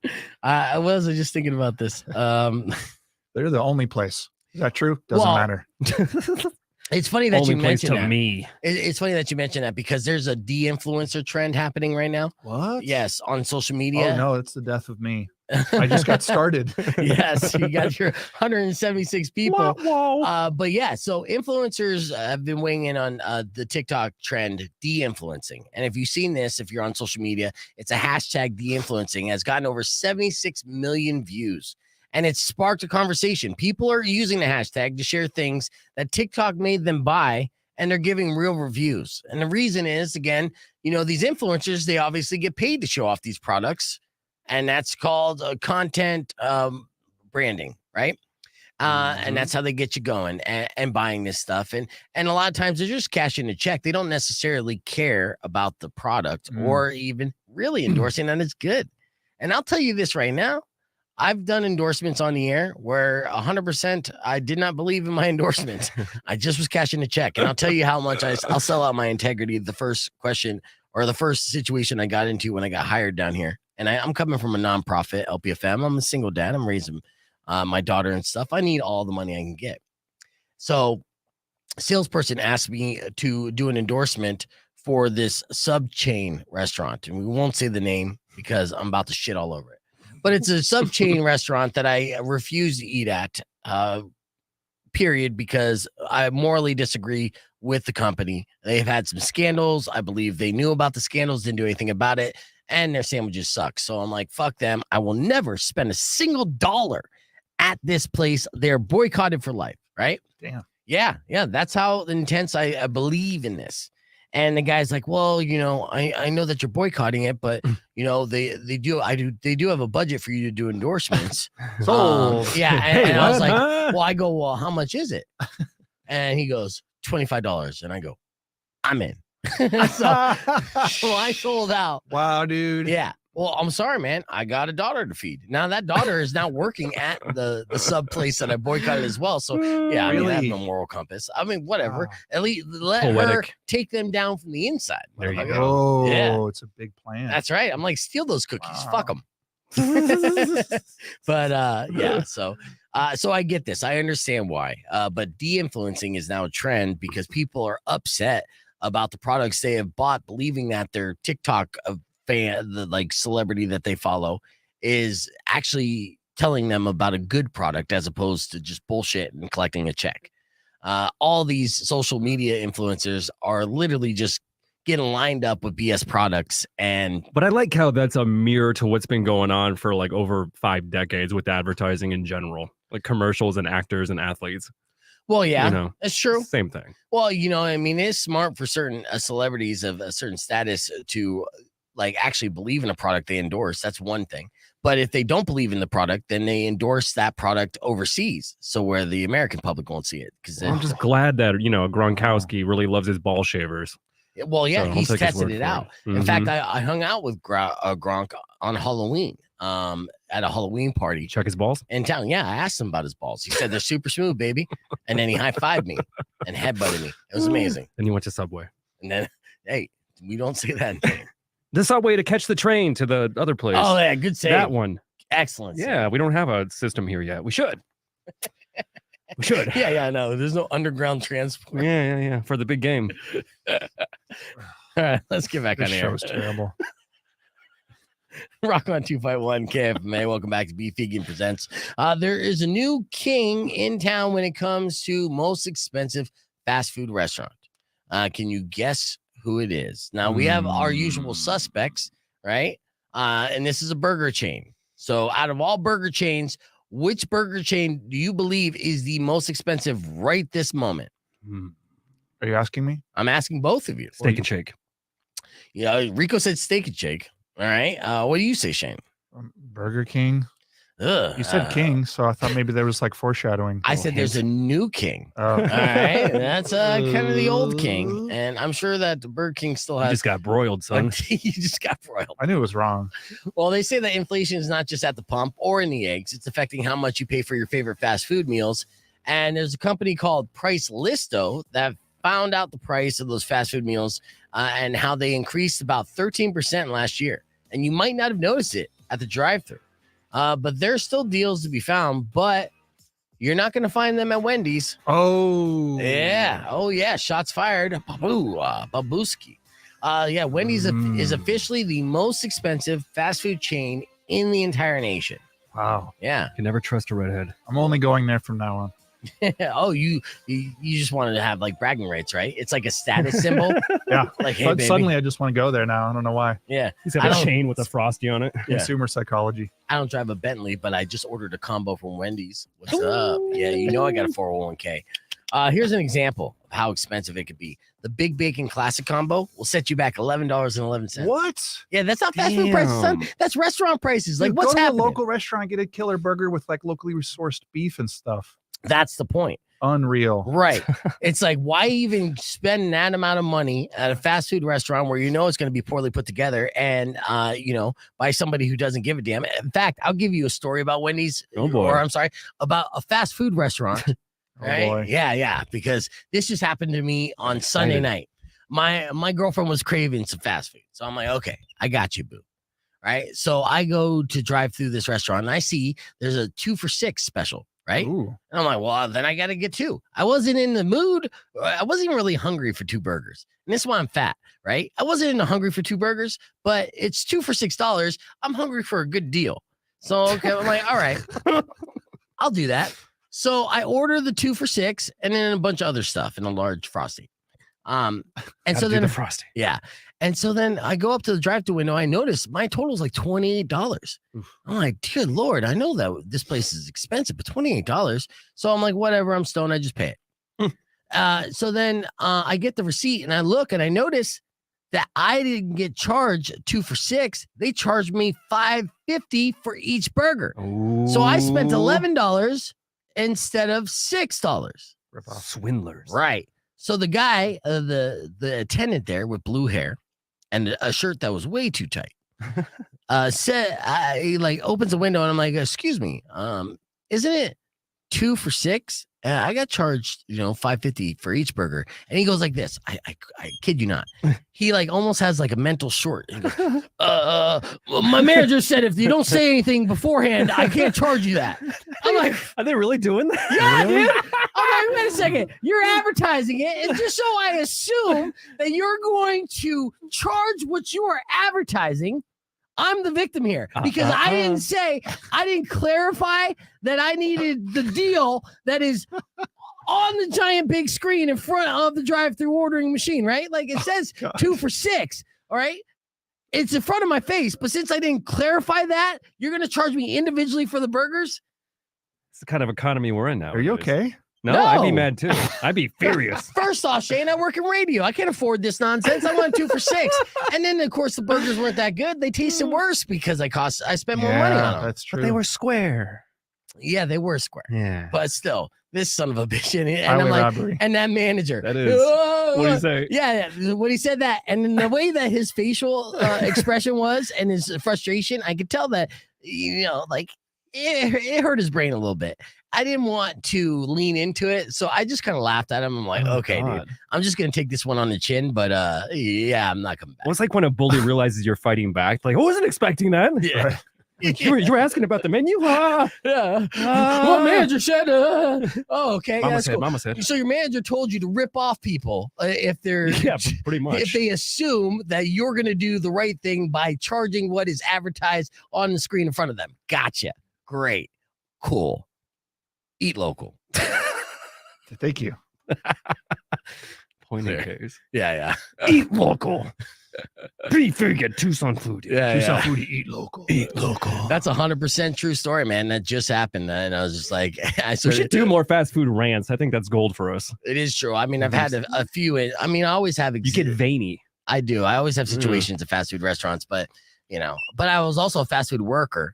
I was just thinking about this. They're the only place. Is that true? Doesn't Well, matter. It's funny that Only you place mentioned to that. me. It's funny that you mentioned that because there's a de-influencer trend happening right now. What? Yes, on social Oh media. no, it's the death of me. I just got started. Yes, you got your 176 people. Whoa. But yeah, so influencers have been weighing in on the TikTok trend de-influencing. And if you've seen this, if you're on social media, it's a hashtag de-influencing, has gotten over 76 million views. And it's sparked a conversation. People are using the hashtag to share things that TikTok made them buy, and they're giving real reviews. And the reason is, again, these influencers, they obviously get paid to show off these products. And that's called content branding, right? And that's how they get you going and buying this stuff. And a lot of times they're just cashing a check. They don't necessarily care about the product or even really endorsing that it's good. And I'll tell you this right now. I've done endorsements on the air where 100% I did not believe in my endorsements. I just was cashing a check. And I'll tell you how much I'll sell out my integrity. The first question or the first situation I got into when I got hired down here. And I'm coming from a nonprofit, LPFM. I'm a single dad. I'm raising my daughter and stuff. I need all the money I can get. So a salesperson asked me to do an endorsement for this sub-chain restaurant. And we won't say the name because I'm about to shit all over it. But it's a sub-chain restaurant that I refuse to eat at, period, because I morally disagree with the company. They've had some scandals. I believe they knew about the scandals, didn't do anything about it, and their sandwiches suck. So I'm like, fuck them. I will never spend a single dollar at this place. They're boycotted for life, right? Damn. Yeah. That's how intense I believe in this. And the guy's like, well, I know that you're boycotting it, but they do have a budget for you to do endorsements. Yeah. And I was like, well, how much is it? And he goes, $25. And I go, I'm in. So I sold out. Wow, dude. Yeah. Well, I'm sorry, man. I got a daughter to feed. Now that daughter is now working at the sub place that I boycotted as well. So yeah, I mean, I have no moral compass. I mean, whatever. Wow. At least let her take them down from the inside. There you go. Oh, Yeah. It's a big plan. That's right. I'm like, steal those cookies. Wow. Fuck them. But yeah, so I get this. I understand why. But de-influencing is now a trend because people are upset about the products they have bought, believing that their TikTok fan, the like celebrity that they follow, is actually telling them about a good product as opposed to just bullshit and collecting a check. All these social media influencers are literally just getting lined up with BS products. But I like how that's a mirror to what's been going on for like over 5 decades with advertising in general, like commercials and actors and athletes. Well, yeah, that's true. Same thing. Well, I mean, it's smart for certain celebrities of a certain status to like actually believe in a product they endorse. That's one thing. But if they don't believe in the product, then they endorse that product overseas. So where the American public won't see it. Because I'm just glad that, Gronkowski really loves his ball shavers. Well, yeah, So I'll he's take his tested word it for out. it. In fact, Mhm. I hung out with Gronk on Halloween, at a Halloween party Check his balls. in town. Yeah, I asked him about his balls. He said they're super smooth, baby. And then he high-fived me and headbutted me. It was amazing. And he went to Subway. And then, hey, we don't say that anymore. The Subway to catch the train to the other place. Oh, yeah, good save. That one. Excellent. save. Yeah, we don't have a system here yet. We should. We should. Yeah, no, there's no underground transport. Yeah. For the big game. All right, let's get back This on show air. is terrible. Rock on 251 KFMA. Welcome back to Beef Vegan Presents. There is a new king in town when it comes to most expensive fast food restaurant. Can you guess who it is? Now, we have our usual suspects, right? And this is a burger chain. So out of all burger chains, which burger chain do you believe is the most expensive right this moment? Are you asking me? I'm asking both of you. Steak and Shake. Yeah, Rico said Steak and Shake. All right. What do you say, Shane? Burger King. Ugh, You said King, so I thought maybe there was like foreshadowing. I said there's a new king. Oh. All right. That's kind of the old king. And I'm sure that the Burger King still You has. just got broiled, son. You just got broiled. I knew it was wrong. Well, they say that inflation is not just at the pump or in the eggs. It's affecting how much you pay for your favorite fast food meals. And there's a company called Price Listo that found out the price of those fast food meals and how they increased about 13% last year. And you might not have noticed it at the drive-thru. But there's still deals to be found, but you're not going to find them at Wendy's. Oh. Yeah. Oh, yeah. Shots fired. Babuski. Yeah, Wendy's is officially the most expensive fast food chain in the entire nation. Wow. Yeah. You can never trust a redhead. I'm only going there from now on. Oh, you just wanted to have like bragging rights, right? It's like a status symbol. Yeah. Like, hey, But baby. suddenly I just want to go there now. I don't know why. Yeah. He's I got a don't- chain with a Frosty on it. Yeah. Consumer psychology. I don't drive a Bentley, but I just ordered a combo from Wendy's. What's up? Yeah, you know I got a 401k. Here's an example of how expensive it could be. The Big Bacon Classic Combo will set you back $11.11. What? Yeah, that's not fast food prices, son. Damn. That's restaurant prices. Like, Dude, what's go to happening? a local restaurant, get a killer burger with like locally sourced beef and stuff. That's the point. Unreal. Right. It's like, why even spend that amount of money at a fast food restaurant where you know it's going to be poorly put together and, by somebody who doesn't give a damn? In fact, I'll give you a story about Wendy's. Oh, boy. Or I'm sorry, about a fast food restaurant. Oh, Right? boy. Yeah, because this just happened to me on Sunday night. My girlfriend was craving some fast food. So I'm like, okay, I got you, boo. Right. So I go to drive through this restaurant and I see there's a 2 for $6 special. Right. Ooh. And I'm like, well, then I got to get 2. I wasn't in the mood. I wasn't even really hungry for 2 burgers. And this is why I'm fat. Right. I wasn't in the hungry for 2 burgers, but it's 2 for $6. I'm hungry for a good deal. So, okay, I'm like, all right, I'll do that. So I order the 2 for $6 and then a bunch of other stuff in a large Frosty. And Gotta so do then, the Frosty. yeah. And so then I go up to the drive-thru window. I notice my total is like $28. I'm like, dear Lord, I know that this place is expensive, but $28. So I'm like, whatever, I'm stoned. I just pay it. So then I get the receipt and I look and I notice that I didn't get charged 2 for $6. They charged me $5.50 for each burger. So I spent $11 instead of $6. Rip off. Swindlers. Right. So the guy, the attendant there with blue hair and a shirt that was way too tight, said, he like opens the window and I'm like, excuse me, isn't it 2 for $6? I got charged, $5.50 for each burger. And he goes like this. I kid you not. He like almost has like a mental short. He goes, my manager said if you don't say anything beforehand, I can't charge you that. I'm like, Are they really doing that? yeah, dude. I'm like, wait a second. You're advertising it. And just so I assume that you're going to charge what you are advertising, I'm the victim here because I didn't clarify that I needed the deal that is on the giant big screen in front of the drive-thru ordering machine, right? Like it says 2 for $6. All right. It's in front of my face. But since I didn't clarify that, you're going to charge me individually for the burgers. It's the kind of economy we're in now. Are you okay? No, I'd be No. mad too. I'd be furious. First off, Shane, I work in radio. I can't afford this nonsense. I want 2 for $6. And then, of course, the burgers weren't that good. They tasted worse because I spent more money on them. That's true. But they were square. Yeah, they were square. Yeah. But still, this son of a bitch. And Highway I'm like, robbery. and that manager. That is. What do you say? Yeah, when he said that, and then the way that his facial expression was and his frustration, I could tell that, like it hurt his brain a little bit. I didn't want to lean into it, so I just kind of laughed at him. I'm like, okay, dude, I'm just gonna take this one on the chin, but yeah, I'm not coming back. Well, it's like when a bully realizes you're fighting back. Like, I wasn't expecting that. Yeah. Right. You were asking about the menu? Yeah. Well, manager said, oh, okay. Mama That's said, cool. Mama said. So your manager told you to rip off people if they're Yeah, pretty much. if they assume that you're going to do the right thing by charging what is advertised on the screen in front of them. Gotcha. Great. Cool. Eat local. Thank you. Pointing There. case. Yeah. Eat local. Be vegan, Tucson Foodie. Yeah. Tucson Foodie, eat local. Eat local. That's 100% true story, man. That just happened. And I was just like, We should do more fast food rants. I think that's gold for us. It is true. I mean, I've had a few. I mean, I always have. You get veiny. I do. I always have situations at fast food restaurants, but but I was also a fast food worker.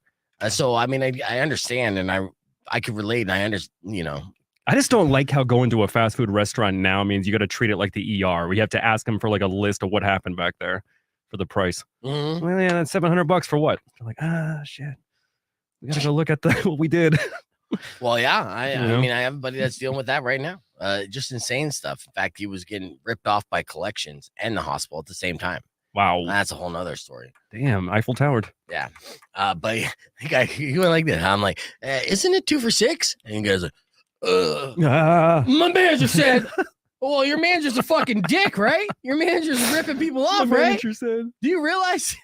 So, I mean, I understand and I could relate and I understand, I just don't like how going to a fast food restaurant now means you got to treat it like the ER. We have to ask them for like a list of what happened back there for the price. Mhm. Well, yeah, that's $700 for what? They're like, shit. We got to go look at what we did. Well, yeah. I know? mean, I have a buddy that's dealing with that right now. Just insane stuff. In fact, he was getting ripped off by collections and the hospital at the same time. Wow. That's a whole nother story. Damn. Eiffel Towered. Yeah. But the guy, he went like this. I'm like, isn't it 2 for $6? And he goes, my manager said, well, your manager's a fucking dick, right? Your manager's ripping people off, right? Manager said. Do you realize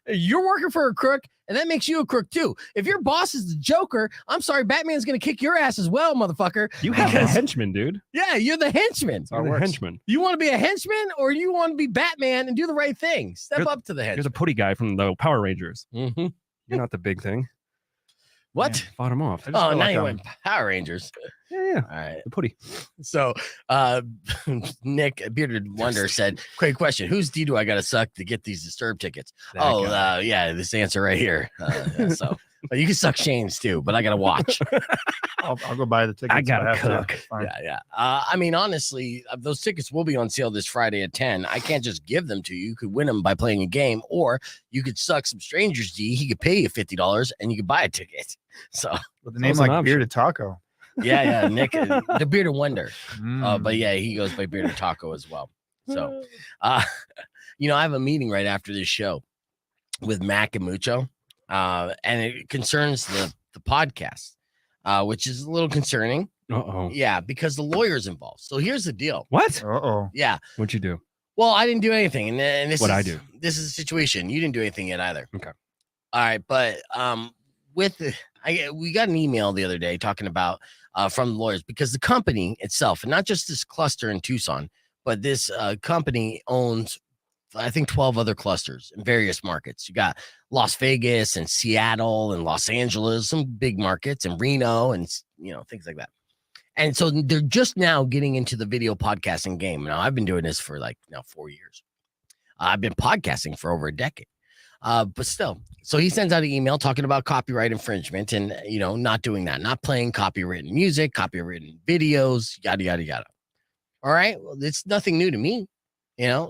you're working for a crook and that makes you a crook too? If your boss is the Joker, I'm sorry, Batman's going to kick your ass as well, motherfucker. You have a henchman, dude. Yeah, you're the henchman. how it You're the works. henchman. You want to be a henchman or you want to be Batman and do the right thing? Step You're- up to the There's henchman. a putty guy from the Power Rangers. Mm-hmm. You're not the big thing. What? Fought him off. I just Oh, feel now like you I'm- went Power Rangers. Yeah. All right. The putty. So, Nick Bearded Wonder said, "Quick question: whose D do I got to suck to get these Disturbed tickets?" Yeah, this answer right here. So, you can suck Shane's too, but I got to watch. I'll go buy the tickets. I if gotta have to. cook. It's fine. Yeah. I mean, honestly, those tickets will be on sale this Friday at 10. I can't just give them to you. You could win them by playing a game, or you could suck some stranger's D. He could pay you $50, and you could buy a ticket. So, With the name Sounds an like option. Bearded Taco. yeah, Nick, the Bearded Wonder. Mm. But yeah, he goes by Bearded Taco as well. So, I have a meeting right after this show with Mac and Mucho, and it concerns the podcast, which is a little concerning. Uh-oh. Yeah, because the lawyer's involved. So here's the deal. What? Uh-oh. Yeah. What'd you do? Well, I didn't do anything, and this What'd is I do? This is a situation. You didn't do anything yet either. Okay. All right, but we got an email the other day talking about from the lawyers because the company itself, and not just this cluster in Tucson, but this company owns, I think, 12 other clusters in various markets. You got Las Vegas and Seattle and Los Angeles, some big markets, and Reno and things like that. And so they're just now getting into the video podcasting game. Now, I've been doing this for 4 years. I've been podcasting for over a decade. But still, so he sends out an email talking about copyright infringement and, not doing that, not playing copywritten music, copywritten videos, yada, yada, yada. All right. Well, it's nothing new to me,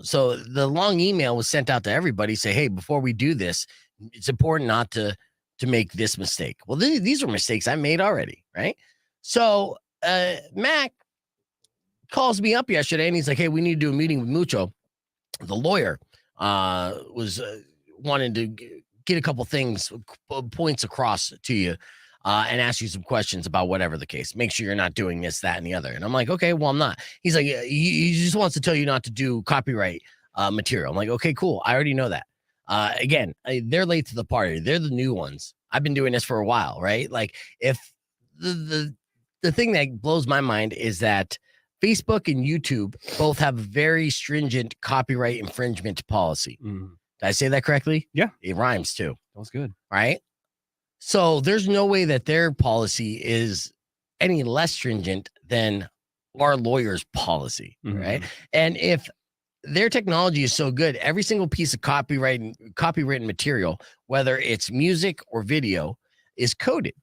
so the long email was sent out to everybody. Say, hey, before we do this, it's important not to make this mistake. Well, these are mistakes I made already. Right. So Mac calls me up yesterday and he's like, hey, we need to do a meeting with Mucho. The lawyer was wanted to get a couple things, points across to you and ask you some questions about whatever the case. Make sure you're not doing this, that, and the other. And I'm like, okay, well, I'm not. He's like, he just wants to tell you not to do copyright material. I'm like, okay, cool. I already know that. Again, they're late to the party. They're the new ones. I've been doing this for a while, right? Like if the thing that blows my mind is that Facebook and YouTube both have a very stringent copyright infringement policy. Did I say that correctly? Yeah. It rhymes too. That was good. Right? So there's no way that their policy is any less stringent than our lawyer's policy, right? And if their technology is so good, every single piece of copywritten material, whether it's music or video, is coded.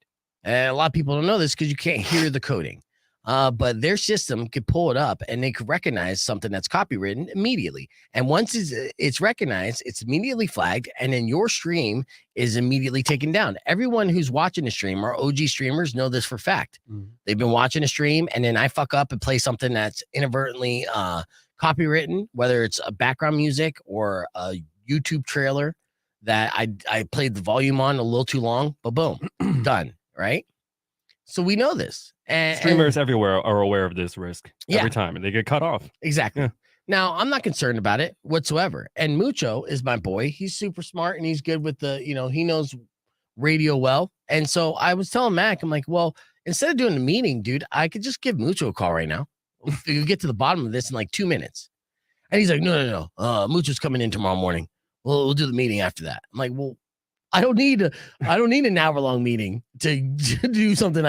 And a lot of people don't know this because you can't hear the coding. But their system could pull it up and they could recognize something that's copywritten immediately. And once it's recognized, it's immediately flagged, and then your stream is immediately taken down. Everyone who's watching the stream, our OG streamers, know this for fact. They've been watching a stream, and then I fuck up and play something that's inadvertently copywritten, whether it's a background music or a YouTube trailer that I played the volume on a little too long, but boom, done, right? So we know this. And streamers everywhere are aware of this risk every time, and they get cut off. Exactly. Yeah. Now, I'm not concerned about it whatsoever. And Mucho is my boy. He's super smart and he's good with he knows radio well. And so I was telling Mac, I'm like, well, instead of doing the meeting, dude, I could just give Mucho a call right now. We'll get to the bottom of this in like 2 minutes. And he's like, no. Mucho's coming in tomorrow morning. We'll do the meeting after that. I'm like, well, I don't need an hour-long meeting to do something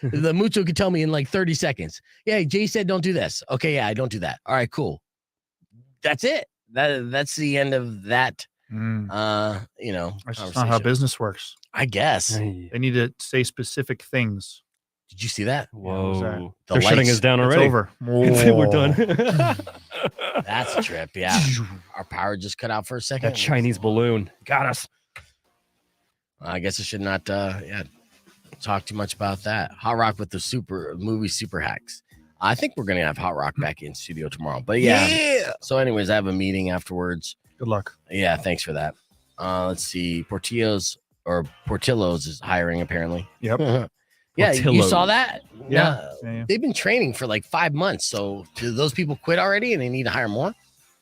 the Mucho could tell me in like 30 seconds. Yeah, Jay said don't do this. Okay, yeah, I don't do that. All right, cool. That's it. That's the end of that. That's just not how business works. I guess. They need to say specific things. Did you see that? Whoa. The They're shutting us down already. It's over. We're done. That's a trip. Yeah. Our power just cut out for a second. That Chinese balloon got us. I guess I should not talk too much about that. Hot Rock with the movie Super Hacks. I think we're gonna have Hot Rock back in studio tomorrow. But yeah. So anyways, I have a meeting afterwards. Good luck. Yeah, thanks for that. Let's see. Portillo's is hiring apparently. Yep. Yeah, you saw that? Yeah. They've been training for like 5 months. So do those people quit already and they need to hire more?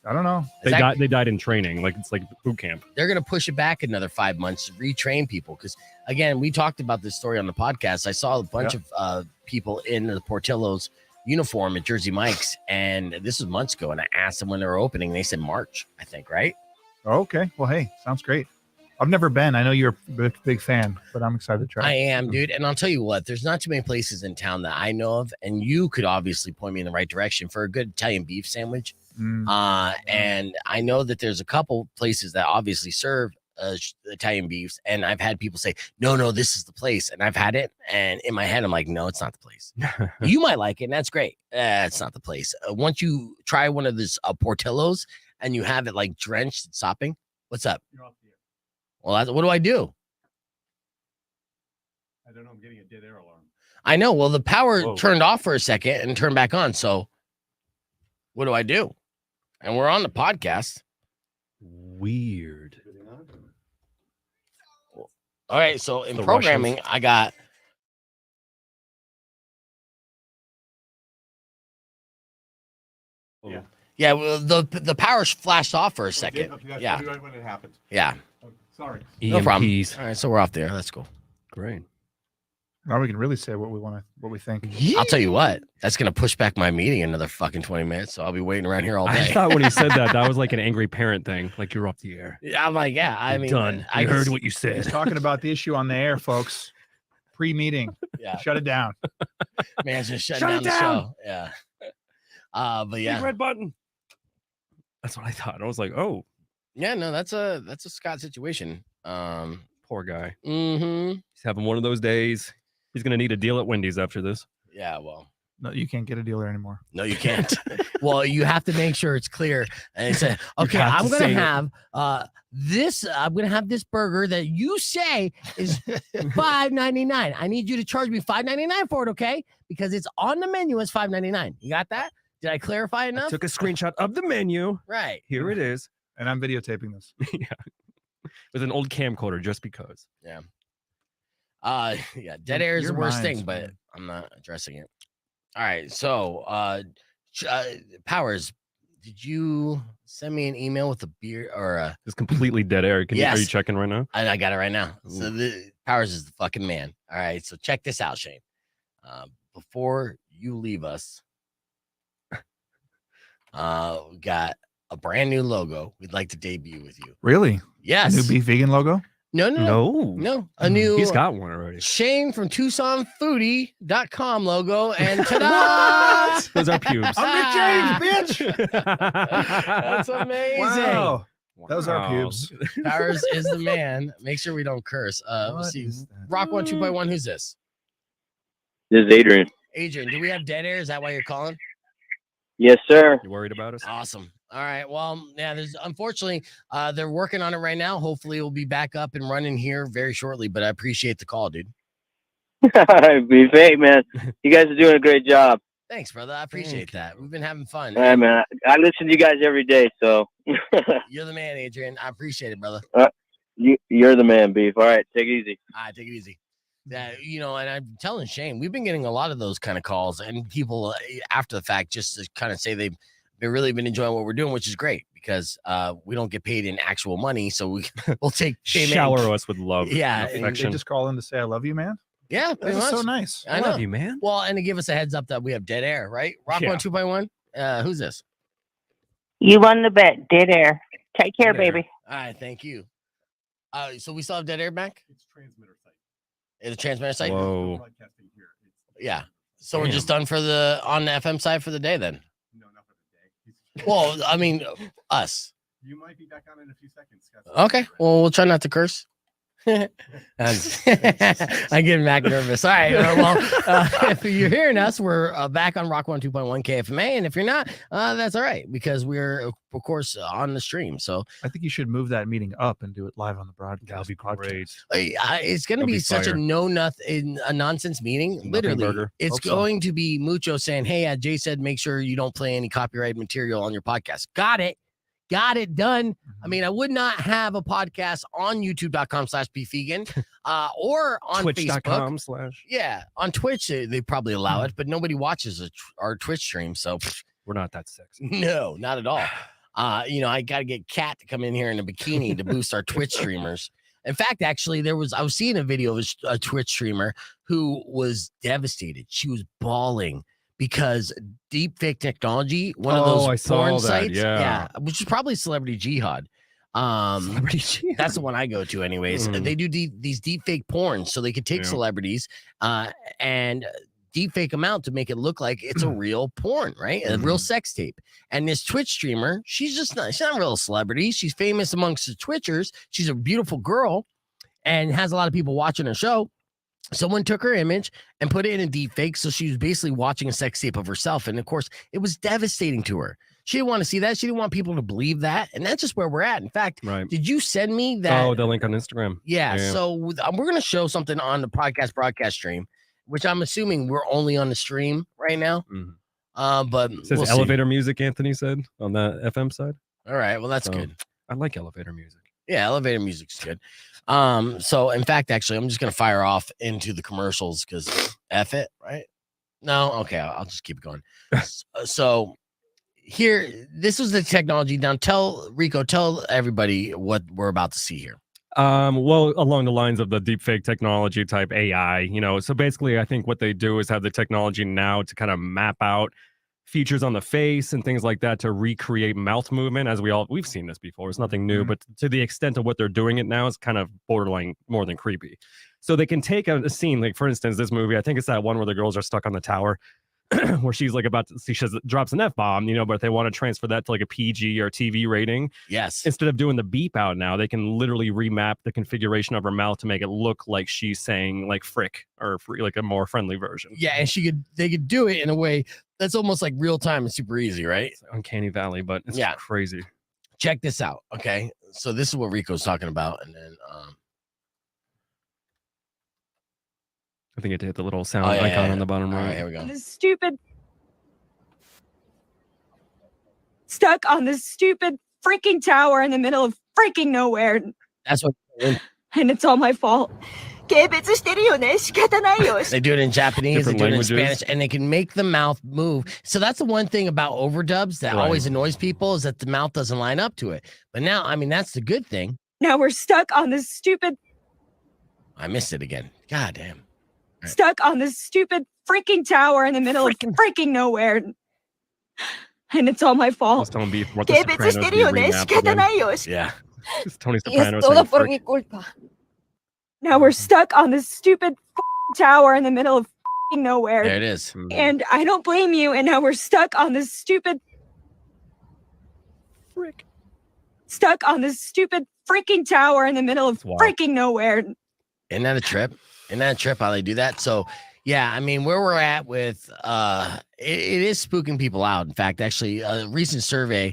I don't know. They died in training. Like it's like boot camp. They're going to push it back another 5 months to retrain people. Because again, we talked about this story on the podcast. I saw a bunch of people in the Portillo's uniform at Jersey Mike's. And this was months ago. And I asked them when they were opening. They said March, I think, right? Okay. Well, hey, sounds great. I've never been. I know you're a big fan, but I'm excited to try. I am, dude. And I'll tell you what, there's not too many places in town that I know of. And you could obviously point me in the right direction for a good Italian beef sandwich. And I know that there's a couple places that obviously serve Italian beefs. And I've had people say, no, this is the place. And I've had it. And in my head, I'm like, no, it's not the place. You might like it. And that's great. It's not the place. Once you try one of these Portillo's and you have it like drenched and sopping. What's up? Well, what do I do? I don't know. I'm getting a dead air alarm. I know. Well, the power turned off for a second and turned back on. So what do I do? And we're on the podcast. Weird. All right. So in programming, Russians. I got. Yeah. Yeah. Well, the power flashed off for a second. Yeah. When it happened. Yeah. Oh, sorry. No problem. All right. So we're off there. Let's go. Great. Now we can really say what we think. I'll tell you what, that's gonna push back my meeting another fucking 20 minutes. So I'll be waiting around here all day. I thought when he said that was like an angry parent thing. Like you're off the air. Yeah, I'm like, yeah. I mean, done. I heard what you said. He's talking about the issue on the air, folks. Pre-meeting. Yeah. Shut it down. Man's just shutting down the show. Yeah. But yeah. Big red button. That's what I thought. I was like, oh. Yeah, no, that's a Scott situation. Poor guy. Mm-hmm. He's having one of those days. He's gonna need a deal at Wendy's after this. Yeah, well. No, you can't get a deal there anymore. No, you can't. Well, you have to make sure it's clear. And say, okay, I'm gonna have this. I'm gonna have this burger that you say is $5.99. I need you to charge me $5.99 for it, okay? Because it's on the menu as $5.99. You got that? Did I clarify enough? I took a screenshot of the menu. Right. Here it is. And I'm videotaping this. Yeah. With an old camcorder just because. Yeah. Yeah, dead air is the worst thing, but I'm not addressing it. All right, so Powers, did you send me an email with a beer or it's completely dead air? Yes. Are you checking right now? I got it right now. So Powers is the fucking man. All right, so check this out, Shane. Before you leave us, we got a brand new logo we'd like to debut with you. Really? Yes. New beef vegan logo? No. A new. He's got one already. Shane from Tucson Foodie.com logo and ta-da! Those are pubes. I'm Rich James, bitch. That's amazing. Wow. Those are pubes. Powers is the man. Make sure we don't curse. Let's see. Rock 1 2x1. Who's this? This is Adrian. Adrian, do we have dead air? Is that why you're calling? Yes, sir. You worried about us? Awesome. All right. Well, yeah, there's unfortunately they're working on it right now. Hopefully we'll be back up and running here very shortly, but I appreciate the call, dude. Be fake, man. You guys are doing a great job. Thanks, brother. I appreciate that. We've been having fun. All right, man. I listen to you guys every day, so You're the man, Adrian. I appreciate it, brother. you're the man, Beef. All right, take it easy. All right, take it easy. And I'm telling Shane, we've been getting a lot of those kind of calls and people after the fact just to kind of say they've really been enjoying what we're doing, which is great because we don't get paid in actual money. So we'll take payment. Shower us with love. Yeah. and They affection. just call in to say, I love you, man. Yeah, pretty That's much. so nice. I I know. love you, man. Well, and to give us a heads up that we have dead air, right? Rock Yeah. 1 2.1. Who's this? You won the bet. Dead air. Take care, Dead air. baby. All right, thank you. So we still have dead air back? It's transmitter site. The transmitter site? Whoa. Broadcasting here. It's Yeah. So we're Damn. just done on the FM side for the day then. no, not for the day. Well, I mean, us. You might be back on in a few seconds. Scott. Okay. Well, we'll try not to curse. I'm getting back nervous. All right. If you're hearing us, we're back on Rock 1 2.1 KFMA. And if you're not, that's all right because we're, of course, on the stream. So I think you should move that meeting up and do it live on the broadcast. That'd be great. it's going to That'd be be such a fire. a nonsense meeting. Nothing Literally, burger. it's Hope so. going to be Mucho saying, "Hey, Jay said, make sure you don't play any copyright material on your podcast." Got it done. I mean, I would not have a podcast on youtube.com/beefvegan or on Facebook. Twitch.com/ Yeah, on Twitch they probably allow it, but nobody watches our Twitch stream, so We're not that sexy. no, not at all. I got to get Kat to come in here in a bikini to boost our Twitch streamers. In fact, actually, I was seeing a video of a Twitch streamer who was devastated. She was bawling because deep fake technology, one of Oh, I those saw porn that, sites, yeah. which is probably Celebrity Jihad. Celebrity Jihad. That's the one I go to, anyways. Mm. They do these deep fake porn, so they could take Yeah. celebrities and deep fake them out to make it look like it's a real porn, right? A real sex tape. And this Twitch streamer, she's not a real celebrity. She's famous amongst the Twitchers. She's a beautiful girl and has a lot of people watching her show. Someone took her image and put it in a deep fake. So she was basically watching a sex tape of herself. And of course, it was devastating to her. She didn't want to see that. She didn't want people to believe that. And that's just where we're at. In fact, Right. did you send me that? Oh, the link on Instagram. Yeah. Yeah. So we're going to show something on the broadcast stream, which I'm assuming we're only on the stream right now. Mhm. But It says we'll see. elevator music, Anthony said on the FM side. All right. Well, that's So, good. I like elevator music. Yeah, elevator music's good. So in fact, actually, I'm just gonna fire off into the commercials because F it, right? No, okay, I'll just keep it going. So here, this was the technology. Now tell everybody what we're about to see here. Well, along the lines of the deepfake technology type AI, so basically I think what they do is have the technology now to kind of map out features on the face and things like that to recreate mouth movement. As we've seen this before, it's nothing new, but to the extent of what they're doing it now is kind of borderline more than creepy. So they can take a scene, like for instance, this movie, I think it's that one where the girls are stuck on the tower where she's like drops an F-bomb, but they want to transfer that to like a PG or TV rating. Yes. Instead of doing the beep out now, they can literally remap the configuration of her mouth to make it look like she's saying like frick or like a more friendly version. Yeah, and they could do it in a way that's almost like real time and super easy, right? It's uncanny valley, but it's Yeah. crazy. Check this out. Okay. So this is what Rico's talking about. And then I think you had to hit the little sound Oh, yeah, icon yeah. on the bottom all right. right, here we go. This stupid stuck on this stupid freaking tower in the middle of freaking nowhere, That's what and it's all my fault. they do it in Japanese, they Different do it in languages. Spanish, and they can make the mouth move. So that's the one thing about overdubs that Right. always annoys people is that the mouth doesn't line up to it. But now, I mean, that's the good thing. Now we're stuck on this stupid I missed it again. God damn. Right. stuck on this stupid freaking tower in the middle of freaking nowhere, and it's all my I was fault. telling Beef what the Sopranos be remapped again. Yeah. It's Tony Soprano saying frick. Now we're stuck on this stupid tower in the middle of nowhere, There it is. Mhm. and I don't blame you. And now we're stuck on this stupid stuck on this stupid freaking tower in the middle of It's wild. freaking nowhere. Isn't that a trip? Isn't that a trip how they do that? So, Yeah, I mean, where we're at with it is spooking people out. In fact, actually, a recent survey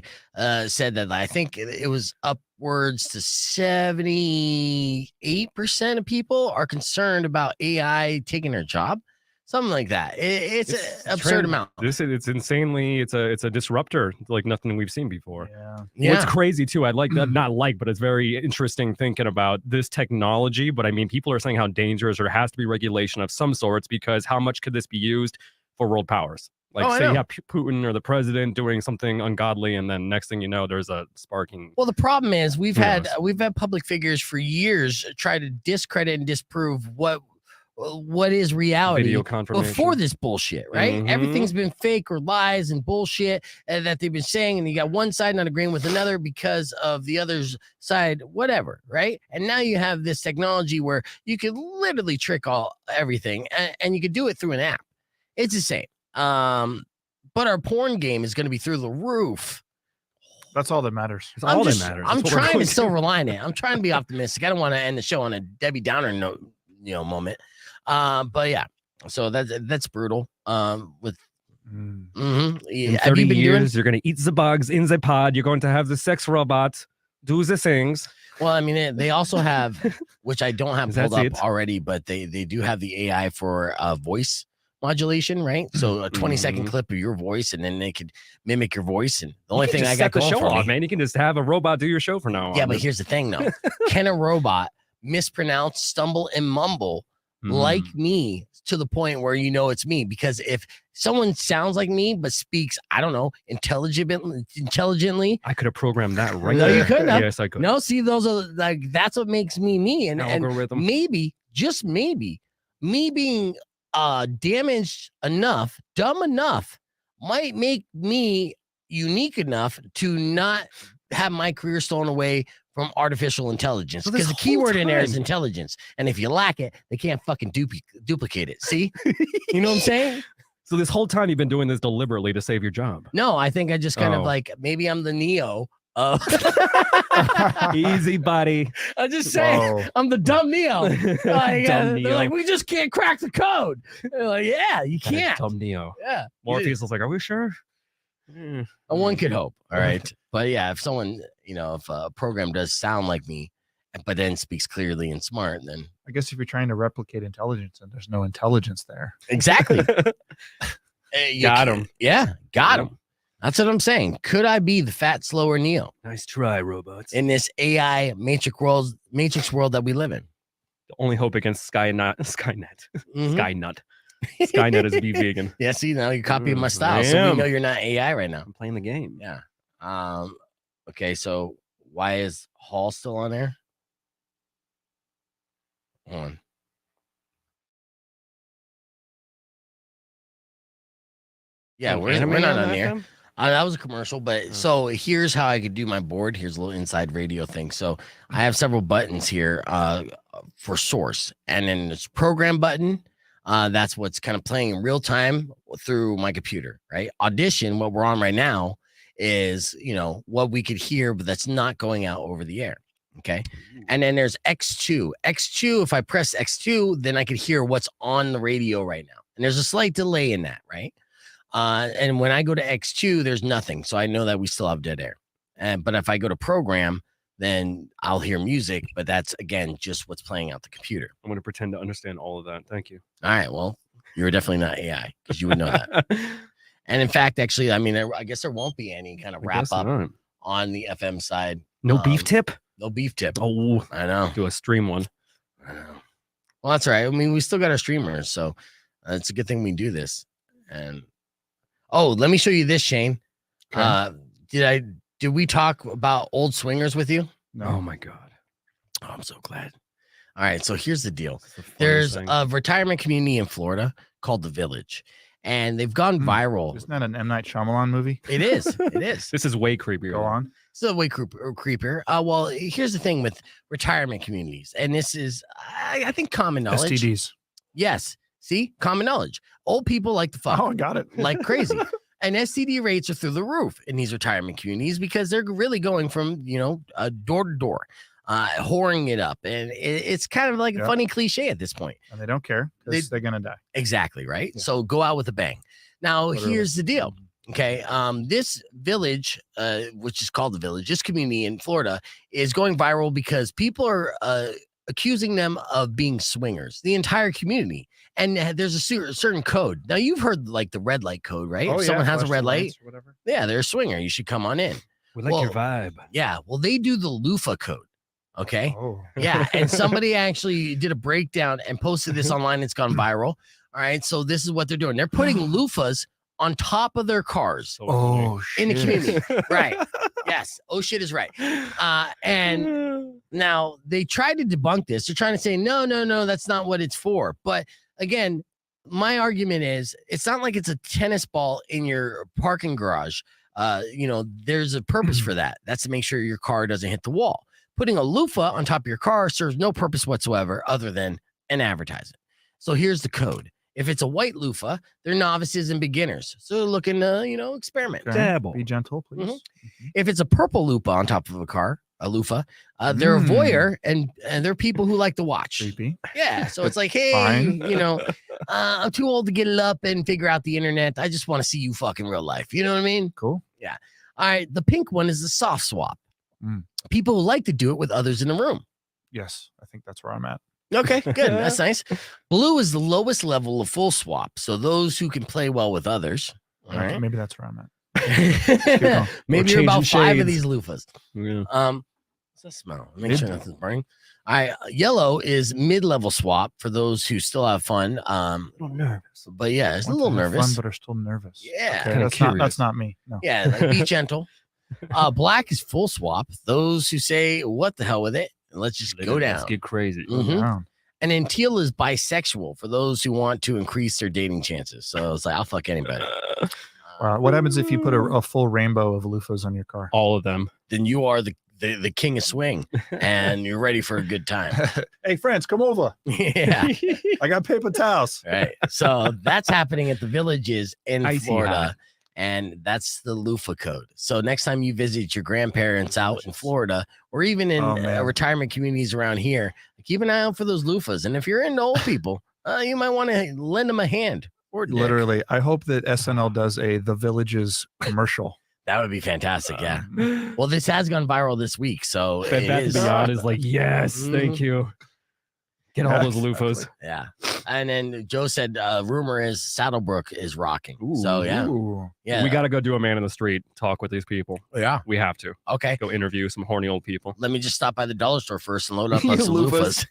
said that I think it was upwards to 78% of people are concerned about AI taking their job. Something like that. It's an absurd amount. It's insanely. It's a disruptor like nothing we've seen before. Yeah. What's crazy too, I like that, not like, but it's very interesting thinking about this technology. But I mean, people are saying how dangerous there has to be regulation of some sorts because how much could this be used for world powers? Like, say you have Putin or the president doing something ungodly, and then next thing you know, there's a sparking. Well, the problem is we've had public figures for years try to discredit and disprove what is reality Video confirmation. before this bullshit, right? Everything's been fake or lies and bullshit that they've been saying, and you got one side not agreeing with another because of the other's side, whatever, right? And now you have this technology where you could literally trick everything, and you could do it through an app. It's insane. But our porn game is going to be through the roof. That's all that matters. It's all that matters. I'm trying to silver line it. I'm trying to be optimistic. I don't want to end the show on a Debbie Downer note, moment. But yeah, so that's brutal. With in have 30 you been years, you're going to eat the bugs in the pod. You're going to have the sex robot do the things. Well, I mean, they also have, which I don't have pulled up it? already, but they do have the AI for voice modulation, right? So a 20-second clip of your voice, and then they could mimic your voice. And the only thing I got going for me, man, you can just have a robot do your show for now. Yeah, but here's the thing, though: can a robot mispronounce, stumble, and mumble like me to the point where it's me? Because if someone sounds like me but speaks, I don't know, intelligently, I could have programmed that right No, there. you couldn't have. Yes, I could. No, see, those are that's what makes me me. And Algorithm. maybe, just maybe, me being damaged enough, dumb enough, might make me unique enough to not have my career stolen away from artificial intelligence, because the keyword in there is intelligence, and if you lack it, they can't fucking duplicate it. See, you know what I'm saying? So this whole time you've been doing this deliberately to save your job. No, I think I just kind of maybe I'm the Neo of easy, buddy. I just say I'm the dumb Neo. Dumb Neo. They're like, we just can't crack the code. They're like, yeah, you can't. Dumb Neo. Yeah. Morpheus was like, are we sure? One could hope. All right. But yeah, if someone, if a program does sound like me, but then speaks clearly and smart, then I guess if you're trying to replicate intelligence and there's no intelligence there. Exactly. Got him. Yeah, got him. That's what I'm saying. Could I be the fat, slower Neo? Nice try, robots. In this AI matrix world that we live in. The only hope against Skynet. Skynet is be vegan. Yeah, see, now you're copying my style. So we know you're not AI right now. I'm playing the game. Yeah. Okay, so why is Hall still on there? Hold on. Yeah, we're not on there. That was a commercial, but so here's how I could do my board. Here's a little inside radio thing. So I have several buttons here for source, and then this program button. That's what's kind of playing in real time through my computer, right? Audition, what we're on right now, is what we could hear, but that's not going out over the air. Okay. And then there's X2. X2, if I press X2, then I could hear what's on the radio right now. And there's a slight delay in that, right? And when I go to X2, there's nothing. So I know that we still have dead air. But if I go to program, then I'll hear music. But that's, again, just what's playing out the computer. I'm going to pretend to understand all of that. Thank you. All right. Well, you're definitely not AI because you would know that. And in fact, actually, I mean, I guess there won't be any kind of wrap up on the FM side. No beef tip? No beef tip. Oh, I know. Do a stream one. I know. Well, that's all right. I mean, we still got our streamers, so it's a good thing we do this. And let me show you this, Shane. Okay. Did we talk about old swingers with you? No. Oh my God. Oh, I'm so glad. All right, so here's the deal. There's a retirement community in Florida called The Village, and they've gone viral. Isn't that an M. Night Shyamalan movie? It is. It is. This is way creepier. Go on. It's way creepier. Well, here's the thing with retirement communities, and this is, I think, common knowledge. STDs. Yes. See, common knowledge. Old people like to fuck. Oh, I got it. Like crazy. And STD rates are through the roof in these retirement communities because they're really going from, door to door. whoring it up. And it's kind of like a Yep. funny cliche at this point. And they don't care because they're gonna die. Exactly, right? Yeah. So go out with a bang. Now, Literally. here's the deal. Okay. This village, which is called the village, this community in Florida is going viral because people are accusing them of being swingers, the entire community. And there's a certain code. Now, you've heard like the red light code, right? Oh, If someone has a flash red the light, lights or whatever. yeah, they're a swinger. You should come on in. We like your Well, vibe. Yeah. Well, they do the loofah code. Okay. Oh, Yeah. And somebody actually did a breakdown and posted this online. It's gone viral. All right. So this is what they're doing. They're putting loofahs on top of their cars So in the community. Right. Yes. Oh, shit is right. And now they tried to debunk this. They're trying to say, no, that's not what it's for. But again, my argument is it's not like it's a tennis ball in your parking garage. There's a purpose for that. That's to make sure your car doesn't hit the wall. Putting a loofah on top of your car serves no purpose whatsoever other than an advertisement. So here's the code. If it's a white loofah, they're novices and beginners. So they're looking to, experiment. okay. Dabble. Be gentle, please. Mhm. If it's a purple loofah on top of a loofah, they're a voyeur and they're people who like to watch. Creepy. Yeah. So it's like, hey, Fine. I'm too old to get it up and figure out the internet. I just want to see you fucking real life. You know what I mean? Cool. All right. The pink one is the soft swap. Mm. People who like to do it with others in the room. Yes, I think that's where I'm at. Okay, good. That's nice. Blue is the lowest level of full swap. So those who can play well with others. All right. Maybe that's where I'm at. going. Maybe We're you're about changing 5 of shades. these loofahs. Yeah. What's that smell? Make sure nothing's burning. All right. Yellow is mid-level swap for those who still have fun. A little nervous. But yeah, it's a Want little to have nervous. fun, but are still nervous. Yeah. Okay, Kinda that's not curious. me. No. Yeah, like, be gentle. Black is full swap. Those who say, what the hell with it? And let's just go down. Let's get crazy. Mhm. Down. And then teal is bisexual for those who want to increase their dating chances. So it's like, I'll fuck anybody. What happens if you put a full rainbow of loofahs on your car? All of them. Then you are the king of swing and you're ready for a good time. Hey, friends, come over. Yeah. I got paper towels. Right. So that's happening at the villages in Icy Florida. hot. And that's the loofah code. So next time you visit your grandparents out in Florida or even in Oh, man. retirement communities around here, keep an eye out for those loofahs. And if you're into old people, you might want to lend them a hand or a dick. Literally, I hope that SNL does a The Villages commercial. That would be fantastic. Yeah. Well, this has gone viral this week. So Bed it Bath and is. Beyond is like, yes, thank Mhm. you. Get all those loofahs. Yeah. And then Joe said, rumor is Saddlebrook is rocking. So yeah. Ooh. Yeah. We got to go do a man in the street talk with these people. yeah. We have to Okay. go interview some horny old people. Let me just stop by the dollar store first and load up on some loofahs.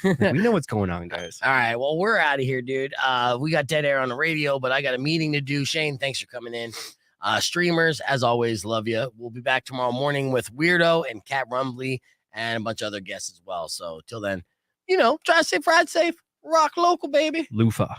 We know what's going on, guys. All right. Well, we're out of here, dude. We got dead air on the radio, but I got a meeting to do. Shane, thanks for coming in. Streamers, as always, love you. We'll be back tomorrow morning with Weirdo and Cat Rumbly and a bunch of other guests as well. So till then, drive safe, ride safe, rock local, baby. Loofah.